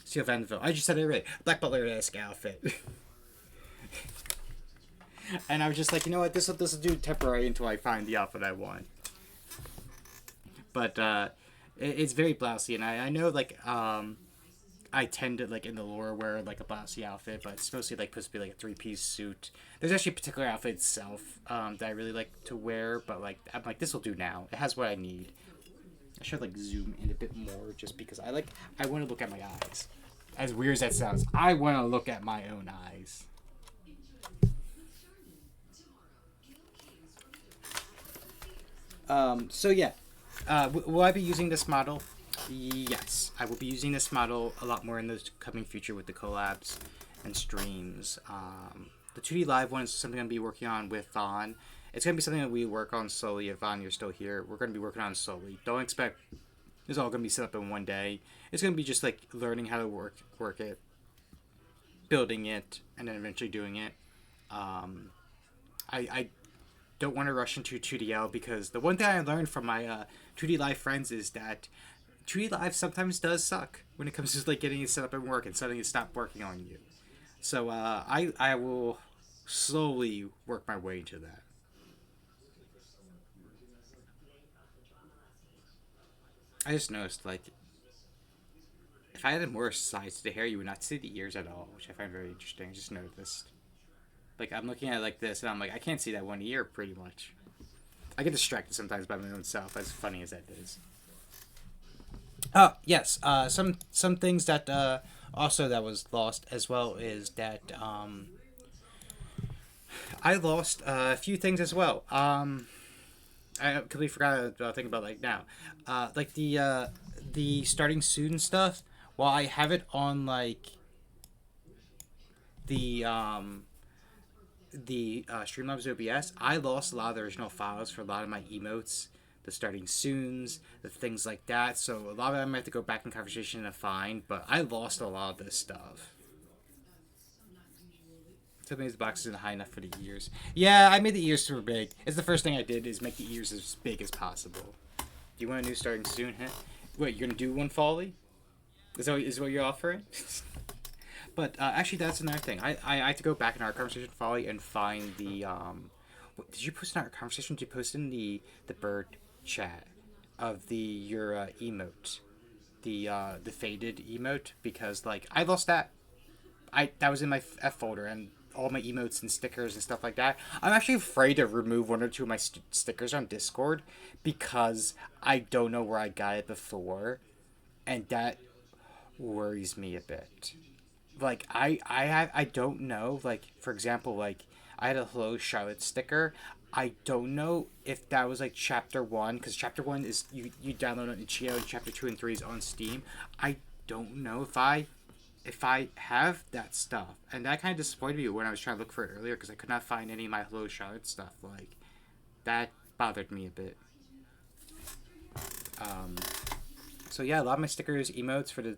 S1: Steel Vanderbilt. I just said it right. Black Butler-esque outfit. And I was just like, you know what? This will do temporary until I find the outfit I want. But it's very blousy, and I know like I tend to like in the lore wear like a blousy outfit, but it's mostly like supposed to be like a 3-piece suit. There's actually a particular outfit itself that I really like to wear, but like I'm like this will do now. It has what I need. I should like zoom in a bit more just because I want to look at my eyes. As weird as that sounds, I want to look at my own eyes. So yeah, will I be using this model? Yes, I will be using this model a lot more in the coming future with the collabs and streams. The 2D live one is something I'm going to be working on with Vaughn. It's going to be something that we work on slowly. If Vaughn, you're still here, we're going to be working on it slowly. Don't expect it's all going to be set up in one day. It's going to be just like learning how to work it. building it and then eventually doing it. Um, I don't want to rush into 2DL because the one thing I learned from my 2D Live friends is that 2D Live sometimes does suck when it comes to like getting it set up and work and suddenly it stopped working on you. So I will slowly work my way into that. I just noticed like if I added more sides to the hair, you would not see the ears at all, which I find very interesting. I just noticed. Like I'm looking at it like this, and I'm like, I can't see that one ear pretty much. I get distracted sometimes by my own self, as funny as that is. Oh yes, some things that also that was lost as well is that I lost a few things as well. I completely forgot about thinking about like now, like the starting soon stuff. While I have it on like the Streamlabs OBS, I lost a lot of the original files for a lot of my emotes, the starting soons, the things like that. So a lot of them I have to go back in conversation to find, but I lost a lot of this stuff. Sometimes the box isn't high enough for the ears. Yeah, I made the ears super big. It's the first thing I did is make the ears as big as possible. Do you want a new starting soon? Huh? Wait, you're gonna do one folly? Is what you're offering? But actually, that's another thing. I had to go back in our conversation folly and find the did you post in our conversation? Did you post in the bird chat of the your emote, the faded emote? Because like I lost that. I that was in my F folder and all my emotes and stickers and stuff like that. I'm actually afraid to remove one or two of my stickers on Discord because I don't know where I got it before, and that worries me a bit. Like I don't know. Like for example, like I had a Hello Charlotte sticker. I don't know if that was like chapter one because chapter one is you download on itch.io and chapter two and three is on Steam. I don't know if I have that stuff, and that kind of disappointed me when I was trying to look for it earlier because I could not find any of my Hello Charlotte stuff. Like that bothered me a bit. Um, so yeah, a lot of my stickers, emotes for the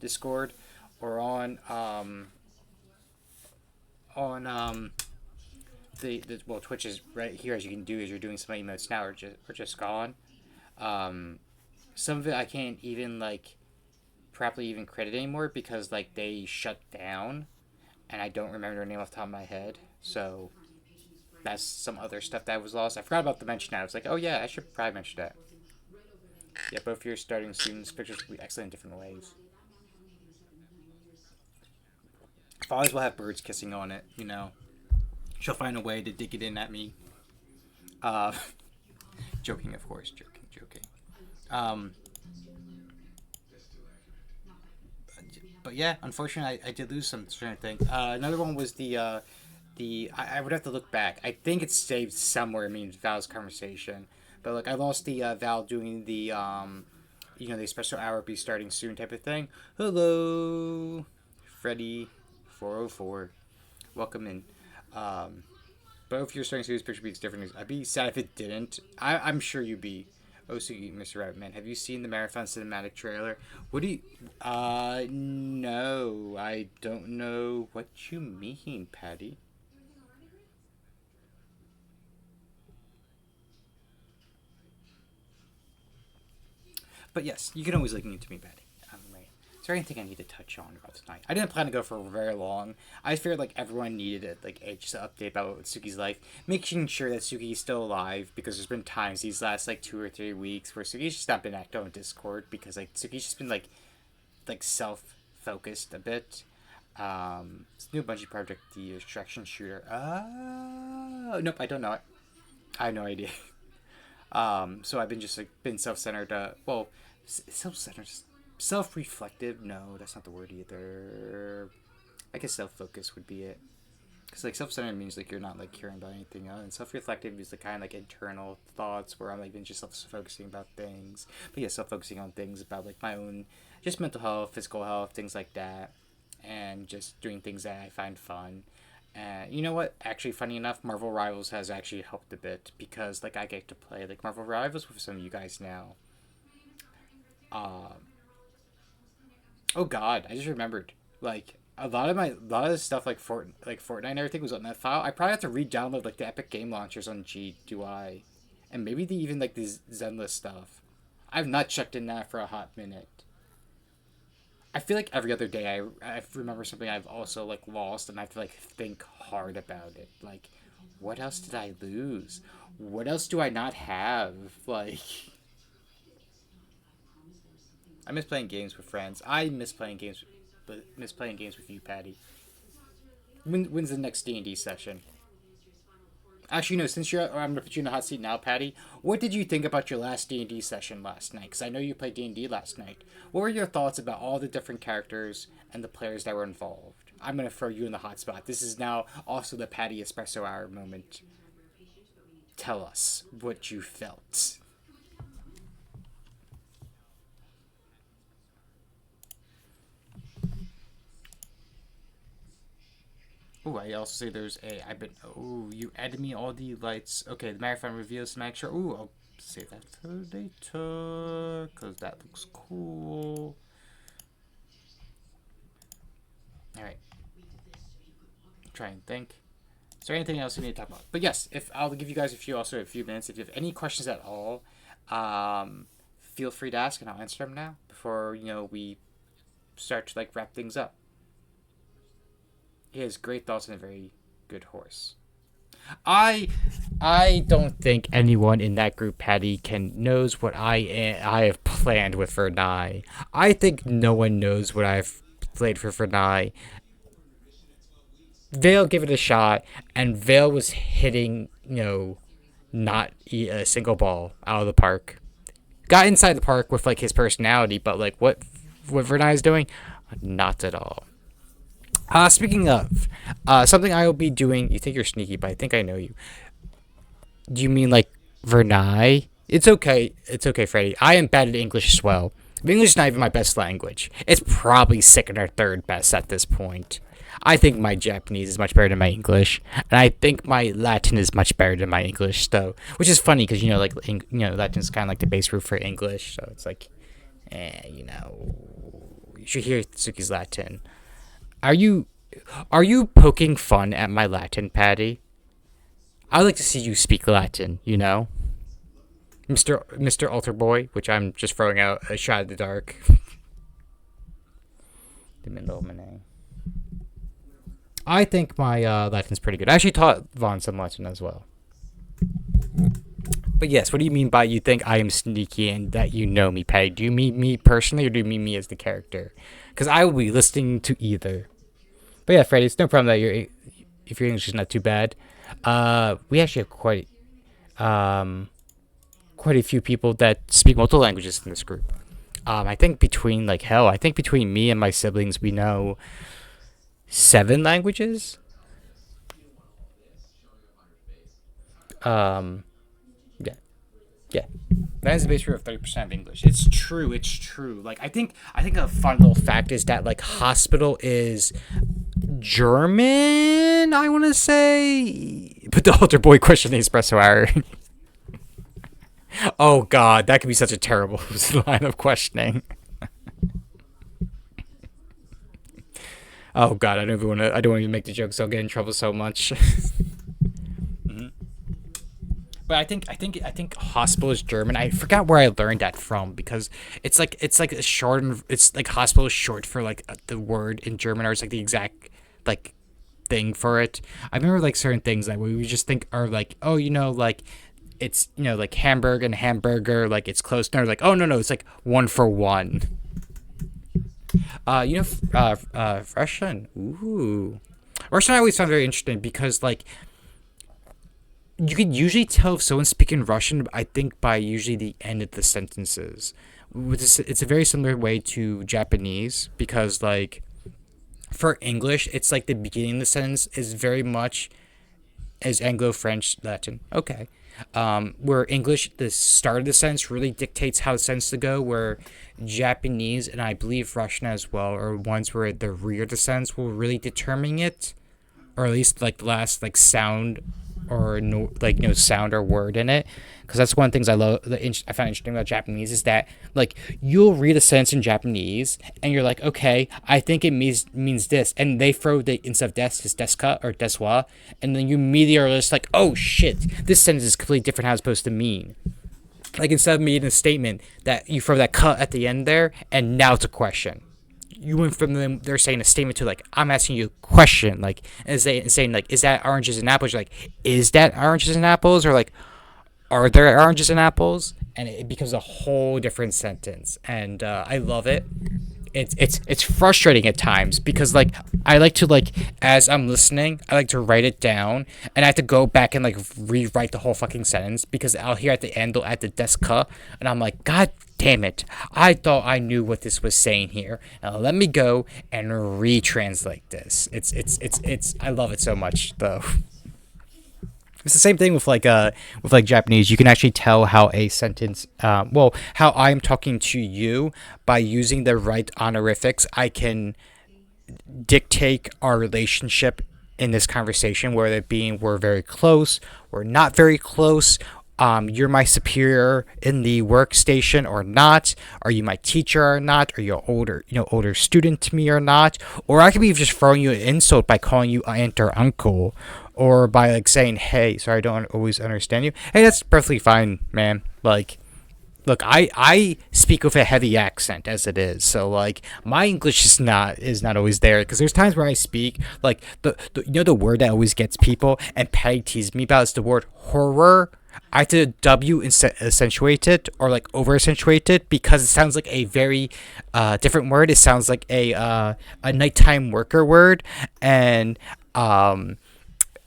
S1: Discord, or on the well Twitch is right here as you can do as you're doing some emotes now or just gone. Um, some of it I can't even like properly even credit anymore because like they shut down and I don't remember their name off the top of my head. So that's some other stuff that was lost. I forgot about the mention that. I was like, oh yeah, I should probably mention that. Yeah, both your starting students pictures will be excellent in different ways. Fathers will have birds kissing on it, you know. She'll find a way to dig it in at me. Uh, joking, of course, joking. Um, but yeah, unfortunately, I did lose some certain things. Another one was I would have to look back. I think it's saved somewhere. I mean, Val's conversation, but like I lost the Val doing the the espresso hour be starting soon type of thing. Hello, Freddy, 404. Welcome in. Um, but if you're starting to see this picture beats different, I'd be sad if it didn't. I'm sure you'd be. Osugi, Mr. Rabbitman, have you seen the Marathon cinematic trailer? What do you. No. I don't know what you mean, Patty. But yes, you can always link it to me, Patty. Right. Is there anything I need to touch on about tonight? I didn't plan to go for very long. I figured like everyone needed it, like just an update about Suki's life, making sure that Suki's still alive because there's been times these last like 2 or 3 weeks where Suki's just not been active on Discord because like Suki's just been like self focused a bit. This new Bungie project, the extraction shooter. Nope, I don't know it. I have no idea. So I've been just like been self centered. Well, self centered, self reflective. No, that's not the word either. I guess self focused would be it. Because like self centered means like you're not like caring about anything else, and self reflective is the kind of like internal thoughts where I'm like been just self focusing about things. But yeah, self focusing on things about like my own, just mental health, physical health, things like that, and just doing things that I find fun. And you know what? Actually, funny enough, Marvel Rivals has actually helped a bit because like I get to play like Marvel Rivals with some of you guys now. Um, oh God, I just remembered. Like a lot of the stuff like Fortnite and everything was on that file. I probably have to re-download like the Epic Game Launchers on GUI, and maybe even like the Zenless stuff. I've not checked in that for a hot minute. I feel like every other day I remember something I've also like lost, and I have to like think hard about it. Like, what else did I lose? What else do I not have? Like, I miss playing games with friends. I miss playing games, but miss playing games with you, Patty. When's the next D&D session? Actually, no. Since I'm gonna put you in the hot seat now, Patty. What did you think about your last D&D session last night? Because I know you played D&D last night. What were your thoughts about all the different characters and the players that were involved? I'm gonna throw you in the hot spot. This is now also the Patty Espresso Hour moment. Tell us what you felt. Oh, I also say there's a. I've been. Oh, you added me all the lights. Okay, the marathon reveals some extra. Oh, I'll save that for later because that looks cool. All right, try and think. Is there anything else we need to talk about? But yes, if I'll give you guys a few minutes. If you have any questions at all, feel free to ask, and I'll answer them now before we start to like wrap things up. He has great thoughts and a very good horse. I I don't think anyone in that group, Patty, can knows what I have planned with Vernai. I think no one knows what I've played for Vernai. Vale gave it a shot, and Vale was hitting, not a single ball out of the park. Got inside the park with like his personality, but like what Vernai is doing, not at all. Speaking of, something I will be doing. You think you're sneaky, but I think I know you. Do you mean like Vernai? It's okay. It's okay, Freddie. I am bad at English as well. English is not even my best language. It's probably second or third best at this point. I think my Japanese is much better than my English, and I think my Latin is much better than my English, though. Which is funny because Latin is kind of like the base root for English, so it's like, you should hear Tsuki's Latin. Are you, are you poking fun at my Latin, Patty? I'd like to see you speak Latin, Mister Altar Boy, which I'm just throwing out a shot in the dark. I think my Latin's pretty good. I actually taught Vaughn some Latin as well. But yes, what do you mean by you think I am sneaky and that you know me, Patty? Do you mean me personally or do you mean me as the character? Because I will be listening to either. But yeah, Freddie, it's no problem that if your English is not too bad. We actually have quite a few people that speak multiple languages in this group. I think between me and my siblings, we know 7 languages. Yeah, yeah. That is the base rate of 30% of English. It's true. It's true. Like I think a fun little fact is that like hospital is German. I want to say, put the altar boy question in the espresso hour. Oh God, that could be such a terrible line of questioning. Oh God, I don't want to even make the joke, so I'll get in trouble so much. Hmm. But I think hospital is German. I forgot where I learned that from because it's like a short. It's like hospital is short for like the word in German, or it's like the exact like thing for it. I remember like certain things that we just think are like, oh, like it's like Hamburg and hamburger, like it's close. No, like, oh no, it's like one for one. Russian. Ooh, Russian I always found very interesting because like you can usually tell if someone's speaking Russian, I think, by usually the end of the sentences. It's a very similar way to Japanese because like for English, it's like the beginning of the sentence is very much as Anglo, French, Latin. Okay. Where English, the start of the sentence really dictates how the sentence to go, where Japanese and I believe Russian as well are ones where the rear of the sentence will really determine it, or at least like the last like sound or no, like sound or word in it, because that's one of the things I found interesting about Japanese is that like you'll read a sentence in Japanese and you're like, okay, I think it means this, and they throw the instead of des is deska or deswa, and then you immediately are just like, oh shit, this sentence is completely different how it's supposed to mean. Like instead of making a statement that you throw that cut at the end there, and now it's a question. You went from them they're saying a statement to like I'm asking you a question, like as they saying like is that oranges and apples? You're like is that oranges and apples, or like are there oranges and apples? And it becomes a whole different sentence, and I love it. It's frustrating at times because like I like to like as I'm listening I like to write it down, and I have to go back and like rewrite the whole fucking sentence because I'll hear at the end they'll add the deska and I'm like god damn it, I thought I knew what this was saying here. Now let me go and retranslate this. It's I love it so much though. It's the same thing with like Japanese. You can actually tell how a sentence, how I'm talking to you by using the right honorifics. I can dictate our relationship in this conversation, whether it being we're very close, we're not very close. You're my superior in the workstation or not? Are you my teacher or not? Are you an older student to me or not? Or I could be just throwing you an insult by calling you aunt or uncle, or by like saying, "Hey, sorry, I don't always understand you." Hey, that's perfectly fine, man. Like, look, I speak with a heavy accent as it is, so like my English is not always there because there's times where I speak like the word that always gets people and Patty teased me about is the word horror. I have to accentuate it or like over accentuate it because it sounds like a very different word. It sounds like a nighttime worker word, and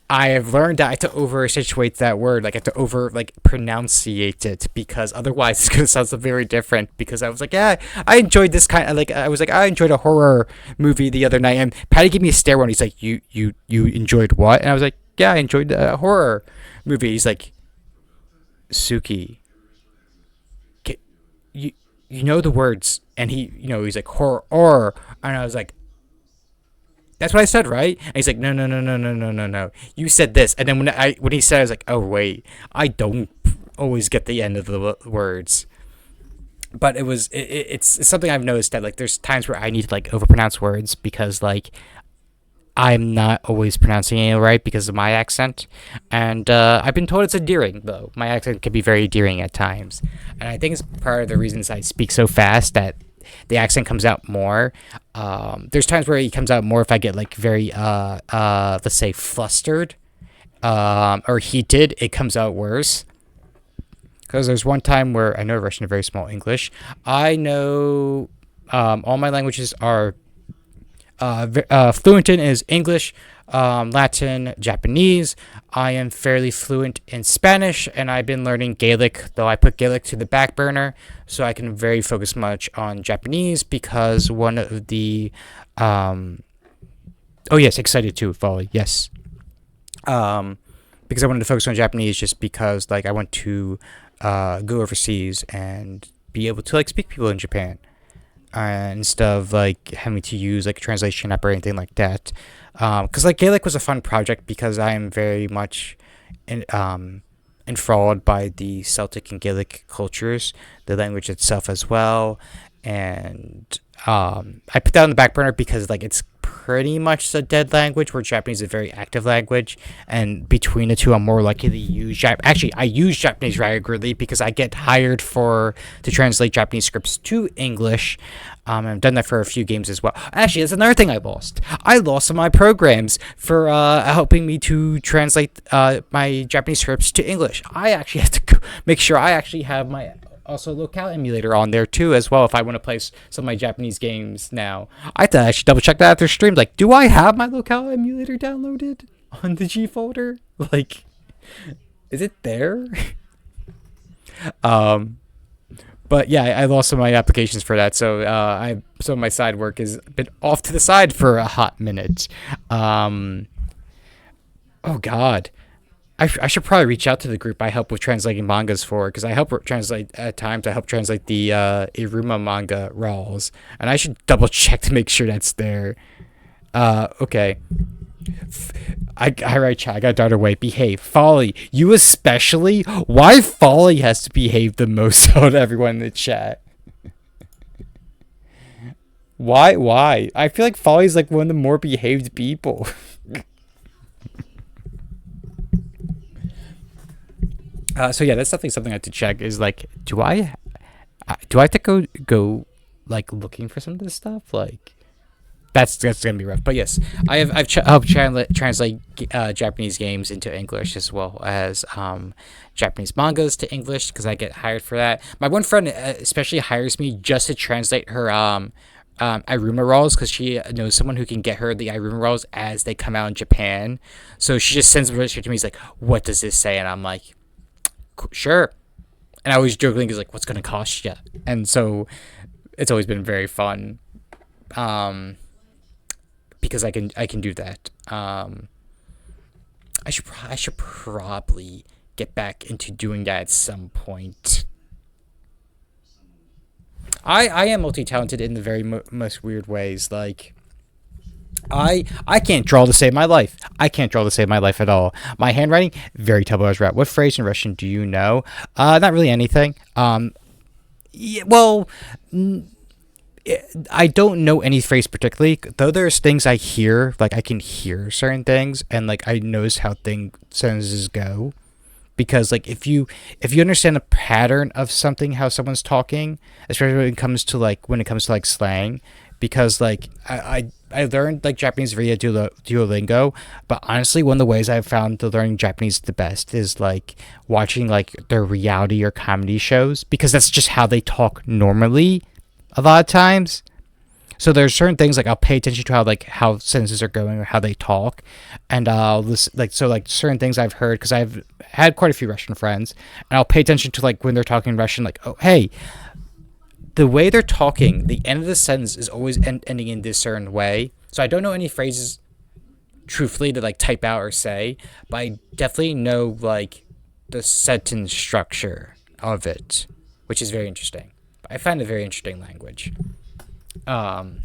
S1: I have learned that I have to over accentuate that word. Like I have to over like pronunciate it because otherwise it's gonna sound so very different. Because I was like, yeah, I enjoyed this kind of like I enjoyed a horror movie the other night, and Patty gave me a stare when he's like, you enjoyed what? And I was like, yeah, I enjoyed a horror movie. He's like, Suki, you know the words, and he's like horror, and I was like, that's what I said, right? And he's like, no, no, no, no, no, no, no, no. You said this, and then when he said, I was like, oh wait, I don't always get the end of the words. But it's something I've noticed that like there's times where I need to like overpronounce words because like I'm not always pronouncing it right because of my accent, and I've been told it's endearing though. My accent can be very endearing at times, and I think it's part of the reasons I speak so fast that the accent comes out more. There's times where it comes out more if I get like very let's say flustered or heated. It comes out worse. Because there's one time where I know Russian and very small English. I know all my languages are fluent in is English, Latin, Japanese. I am fairly fluent in Spanish, and I've been learning Gaelic, though I put Gaelic to the back burner, so I can very focus much on Japanese because one of the oh yes, excited to volley, yes. Because I wanted to focus on Japanese just because like I want to go overseas and be able to like speak to people in Japan. Instead of like having to use like a translation app or anything like that, because like Gaelic was a fun project because I am very much enthralled by the Celtic and Gaelic cultures, the language itself as well, and I put that on the back burner because like it's pretty much a dead language, where Japanese is a very active language, and between the two I'm more likely to use actually I use Japanese regularly because I get hired to translate Japanese scripts to English. I've done that for a few games as well. Actually, that's another thing I lost some of my programs for helping me to translate my Japanese scripts to English. I actually have to make sure I actually have my also locale emulator on there too as well if I want to play some of my Japanese games now. I have to actually double check that after stream. Like, do I have my locale emulator downloaded on the G folder? Like, is it there? But yeah, I lost some of my applications for that, so some of my side work has been off to the side for a hot minute. Oh God. I should probably reach out to the group I help with translating mangas for, because I help translate at times. I help translate the Iruma manga RAWs, and I should double check to make sure that's there. Okay. I write chat. I got daughter away. Behave. Folly. You especially. Why Folly has to behave the most out of everyone in the chat? Why? Why? I feel like Folly's like one of the more behaved people. So yeah, that's definitely something I have to check. Is like, do I have to go like looking for some of this stuff? Like, that's gonna be rough. But yes, I've helped translate Japanese games into English as well as Japanese mangas to English because I get hired for that. My one friend especially hires me just to translate her Iruma rolls because she knows someone who can get her the Iruma rolls as they come out in Japan. So she just sends them straight to me. He's like, "What does this say?" And I'm like, "Sure." And I was joking, he's like, "What's gonna cost you?" And so it's always been very fun. Um, because I can do that. I should probably get back into doing that at some point. I am multi talented in the very most weird ways. Like I can't draw to save my life. I can't draw to save my life at all. My handwriting very terrible as rat. What phrase in Russian do you know? Not really anything. Yeah, well, I don't know any phrase particularly, though there's things I hear, like I can hear certain things, and like I notice how sentences go. Because like if you understand the pattern of something, how someone's talking, especially when it comes to like slang, because like I learned like Japanese via Duolingo, but honestly one of the ways I've found to learning Japanese the best is like watching like their reality or comedy shows because that's just how they talk normally a lot of times. So there's certain things like I'll pay attention to how sentences are going or how they talk, and I'll listen like certain things I've heard because I've had quite a few Russian friends, and I'll pay attention to like when they're talking Russian, like, oh hey, the way they're talking, the end of the sentence is always ending in this certain way. So I don't know any phrases truthfully to like type out or say, but I definitely know like the sentence structure of it, which is very interesting. I find it a very interesting language. Um,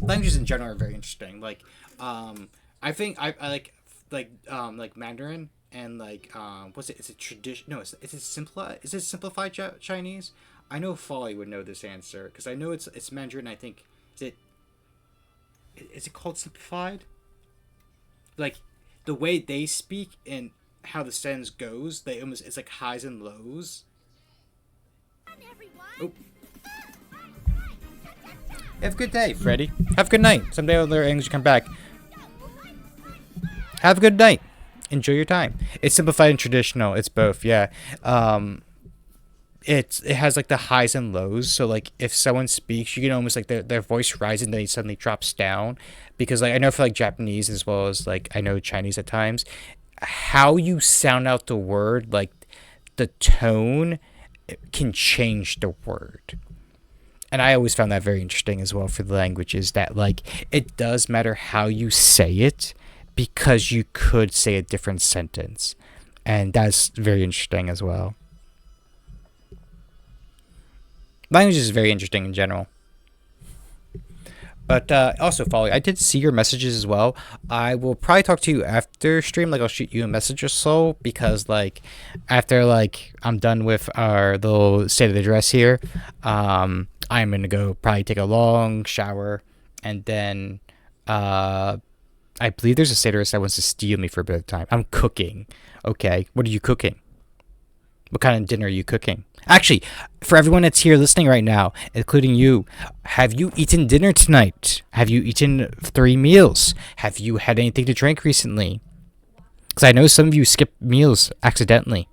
S1: Languages in general are very interesting. I think I like Mandarin and what's it? Is it tradition? No, is it simplified? Is it simplified Chinese? I know Folly would know this answer because I know it's Mandarin. I think is it called simplified? Like the way they speak and how the sentence goes, it's like highs and lows. Oh. Have a good day, Freddy. Have a good night. Someday I'll learn English, come back. Have a good night. Enjoy your time. It's simplified and traditional. It's both, yeah. It has like the highs and lows. So like if someone speaks, you can almost like their voice rises and then it suddenly drops down. Because like I know for like Japanese as well as like I know Chinese at times, how you sound out the word, like the tone can change the word. And I always found that very interesting as well for the languages that like it does matter how you say it because you could say a different sentence. And that's very interesting as well. Language is very interesting in general. But also, Folly, I did see your messages as well. I will probably talk to you after stream. Like, I'll shoot you a message or so because, like, after like I'm done with our little state of the dress here, I'm gonna go probably take a long shower, and then I believe there's a satirist that wants to steal me for a bit of time. I'm cooking. Okay, what are you cooking? What kind of dinner are you cooking? Actually, for everyone that's here listening right now, including you, have you eaten dinner tonight? Have you eaten 3 meals? Have you had anything to drink recently? Because I know some of you skip meals accidentally.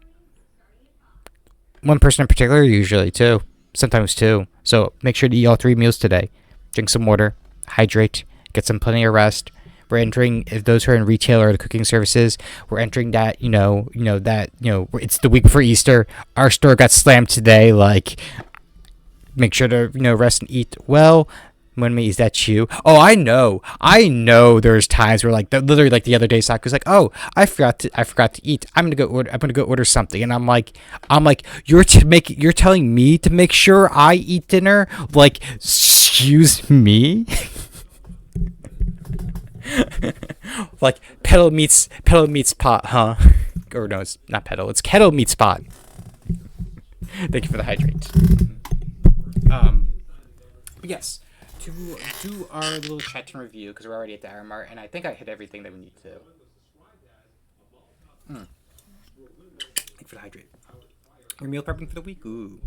S1: One person in particular, usually two. Sometimes two. So make sure to eat all 3 meals today. Drink some water, hydrate, get some plenty of rest. We're entering, if those who are in retail or the cooking services, we're entering that, it's the week before Easter. Our store got slammed today. Like, make sure to, rest and eat well. Monmi, is that you? Oh, I know. There's times where literally the other day, Saku's like, oh, I forgot to eat. I'm gonna go order something, and I'm like, you're telling me to make sure I eat dinner? Like, excuse me. Like pedal meets pot, huh? Or no, it's not pedal. It's kettle meets pot. Thank you for the hydrate. But yes, to do our little chat and review because we're already at the hour mark, and I think I hit everything that we need to. Thank you for the hydrate. Your meal prepping for the week. Ooh.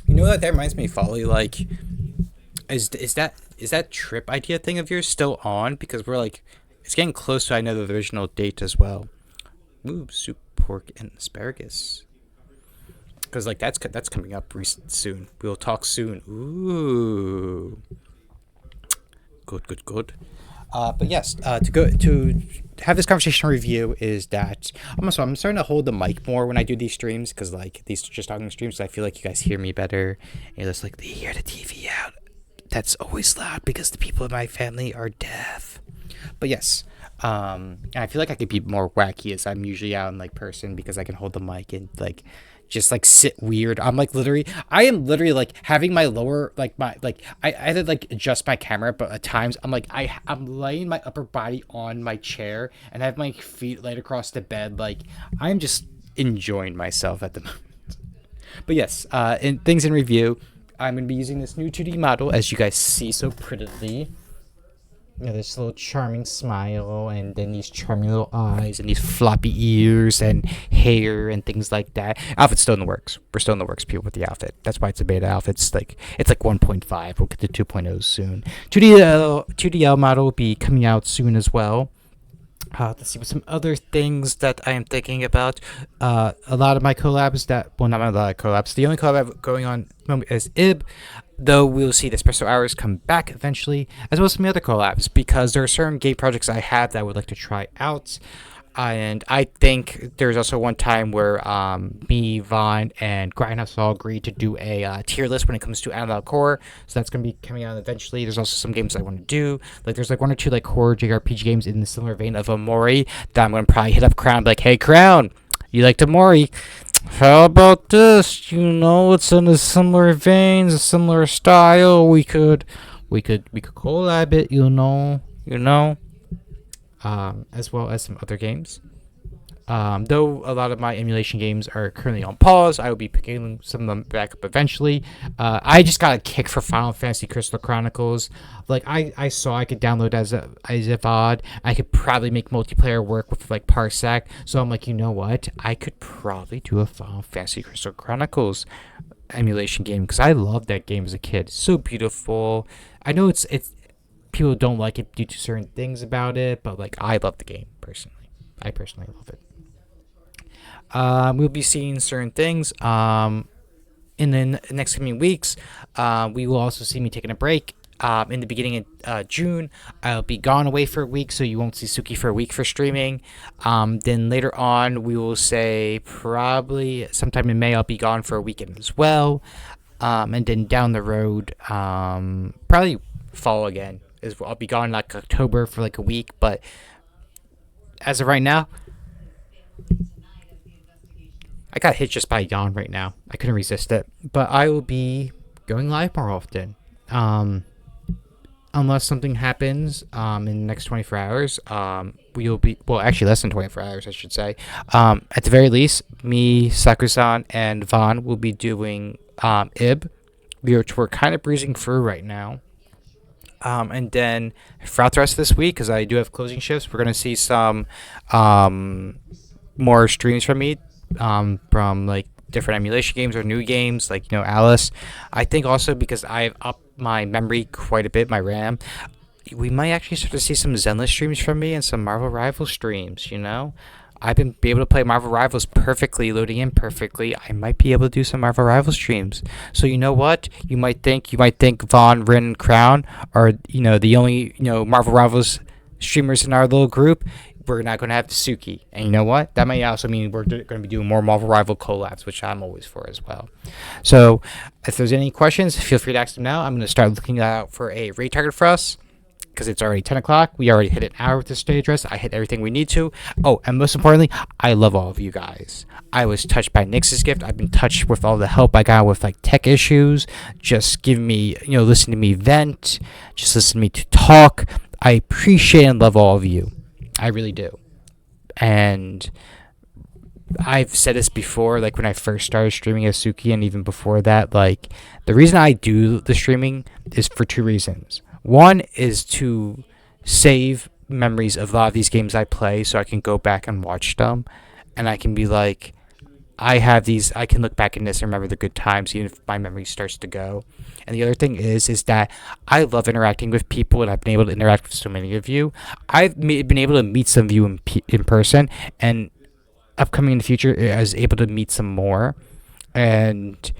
S1: You know what? That reminds me, Folly. Like, is that trip idea thing of yours still on? Because we're like, it's getting close to I know the original date as well. Ooh, soup, pork, and asparagus. Because like that's coming up soon. We'll talk soon. Ooh, good. But yes, to have this conversation review is that I'm starting to hold the mic more when I do these streams because like these just talking streams, I feel like you guys hear me better. And it's like they hear the TV out. That's always loud because the people in my family are deaf. But yes, and I feel like I could be more wacky as I'm usually out in like person because I can hold the mic and like just like sit weird. I am literally like having my lower like my like I had to like adjust my camera, but at times I'm laying my upper body on my chair and I have my feet laid across the bed. Like I'm just enjoying myself at the moment. But yes, in things in review, I'm gonna be using this new 2D model as you guys see so prettily. You know, this little charming smile, and then these charming little eyes, and these floppy ears, and hair, and things like that. Outfit's still in the works. We're still in the works, people, with the outfit. That's why it's a beta outfit. It's like 1.5. We'll get to 2.0 soon. 2DL model will be coming out soon as well. Let's see, with some other things that I am thinking about. A lot of my collabs not a lot of collabs. The only collab I have going on at the moment is IB. Though we'll see the Espresso Hours come back eventually, as well as some other collabs, because there are certain game projects I have that I would like to try out. And I think there's also one time where me, Vaughn, and Grindhouse all agreed to do a tier list when it comes to Analog Core. So that's going to be coming out eventually. There's also some games I want to do. Like there's like one or two like horror JRPG games in the similar vein of Amori that I'm going to probably hit up Crown, like, hey Crown, you liked Amori? How about this? You know, it's in a similar vein, a similar style. We could collab it. You know. As well as some other games. Though a lot of my emulation games are currently on pause, I will be picking some of them back up eventually. I just got a kick for Final Fantasy Crystal Chronicles. Like I saw I could download as a VOD. I could probably make multiplayer work with like Parsec. So I'm like, you know what? I could probably do a Final Fantasy Crystal Chronicles emulation game because I loved that game as a kid. So beautiful. I know it's people don't like it due to certain things about it, but like I love the game personally. I personally love it. We'll be seeing certain things in the next coming weeks. We will also see me taking a break. In the beginning of June, I'll be gone away for a week, so you won't see Suki for a week for streaming. Then later on, we will say probably sometime in May, I'll be gone for a weekend as well. And then down the road, probably fall again. I'll be gone like October for like a week, but as of right now, I got hit just by a yawn right now. I couldn't resist it. But I will be going live more often. Unless something happens in the next 24 hours. We will be, well, actually less than 24 hours, I should say. At the very least, me, Sakusan, and Vaughn will be doing IB, which we're kind of breezing through right now. And then throughout the rest of this week, because I do have closing shifts, we're going to see some more streams from me. From like different emulation games or new games like, you know, Alice. I think also because I've upped my memory quite a bit, my RAM, we might actually start to see some Zenless streams from me and some Marvel Rivals streams. You know, I've been able to play Marvel Rivals perfectly, loading in perfectly. I might be able to do some Marvel Rivals streams. So you know what? You might think Vaughn, Rin, and Crown are, you know, the only, you know, Marvel Rivals streamers in our little group. We're not going to have Suki. And you know what? That might also mean we're going to be doing more Marvel Rival collabs, which I'm always for as well. So if there's any questions, feel free to ask them now. I'm going to start looking out for a raid target for us because it's already 10 o'clock. We already hit an hour with the stage address. I hit everything we need to. Oh, and most importantly, I love all of you guys. I was touched by Nix's gift. I've been touched with all the help I got with like tech issues. Just give me, you know, listen to me vent. Just listen to me to talk.
S2: I appreciate and love all of you. I really do. And I've said this before, like when I first started streaming as Suki, and even before that, like the reason I do the streaming is for two reasons. One is to save memories of a lot of these games I play, so I can go back and watch them, and I can be like, I have these. I can look back in this and remember the good times, even if my memory starts to go. And the other thing is that I love interacting with people, and I've been able to interact with so many of you. Been able to meet some of you in person, and upcoming in the future, I was able to meet some more, and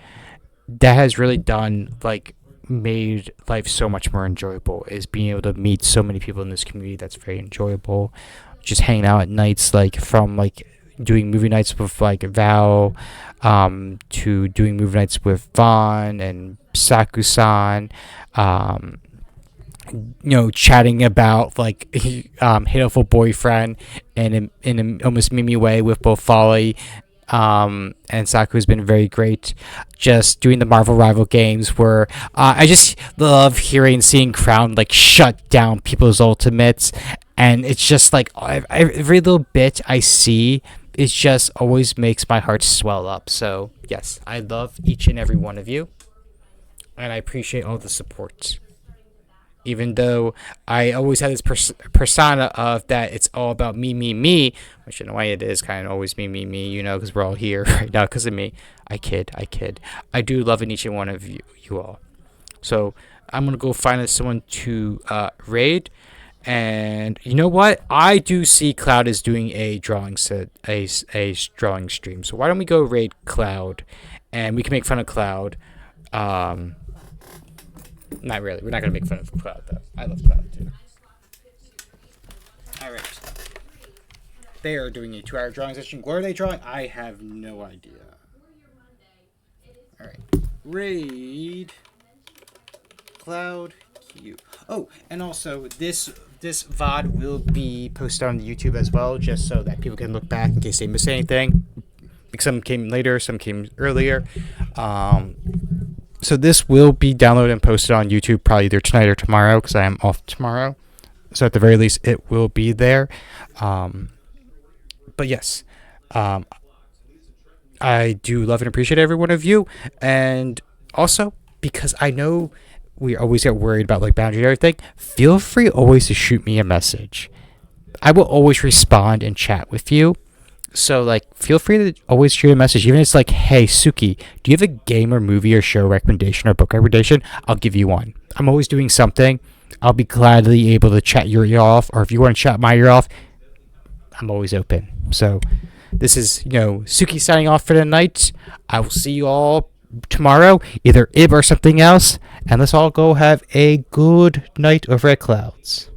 S2: that has really done like made life so much more enjoyable. Is being able to meet so many people in this community that's very enjoyable. Just hanging out at nights, like from like doing movie nights with like Val, to doing movie nights with Vaughn and Sakusan, um, chatting about like hateful boyfriend in an almost mimi way with both Folly and Saku has been very great. Just doing the Marvel Rival games where I just love hearing seeing Crown like shut down people's ultimates, and it's just like every little bit I see, it just always makes my heart swell up. So yes, I love each and every one of you, and I appreciate all the support. Even though I always had this persona of that it's all about me, me, me, which in a way it is kind of always me, me, me, because we're all here right now because of me. I kid, I kid. I do love in each and one of you all. So I'm going to go find someone to raid. And you know what? I do see Cloud is doing a drawing set, a drawing stream. So why don't we go raid Cloud, and we can make fun of Cloud. Not really. We're not gonna make fun of Cloud though. I love Cloud too. All right. They are doing a 2-hour drawing session. What are they drawing? I have no idea. All right. Raid Cloud Q. Oh, and also this VOD will be posted on YouTube as well, just so that people can look back in case they miss anything. Some came later, some came earlier. So this will be downloaded and posted on YouTube probably either tonight or tomorrow because I am off tomorrow. So at the very least, it will be there. But yes, I do love and appreciate every one of you. And also, because I know we always get worried about like boundary and everything, feel free always to shoot me a message. I will always respond and chat with you. So, like, feel free to always shoot a message. Even if it's like, hey, Suki, do you have a game or movie or show recommendation or book recommendation? I'll give you one. I'm always doing something. I'll be gladly able to chat your ear off. Or if you want to chat my ear off, I'm always open. So, this is, Suki signing off for the night. I will see you all tomorrow, either IB or something else. And let's all go have a good night over at Clouds.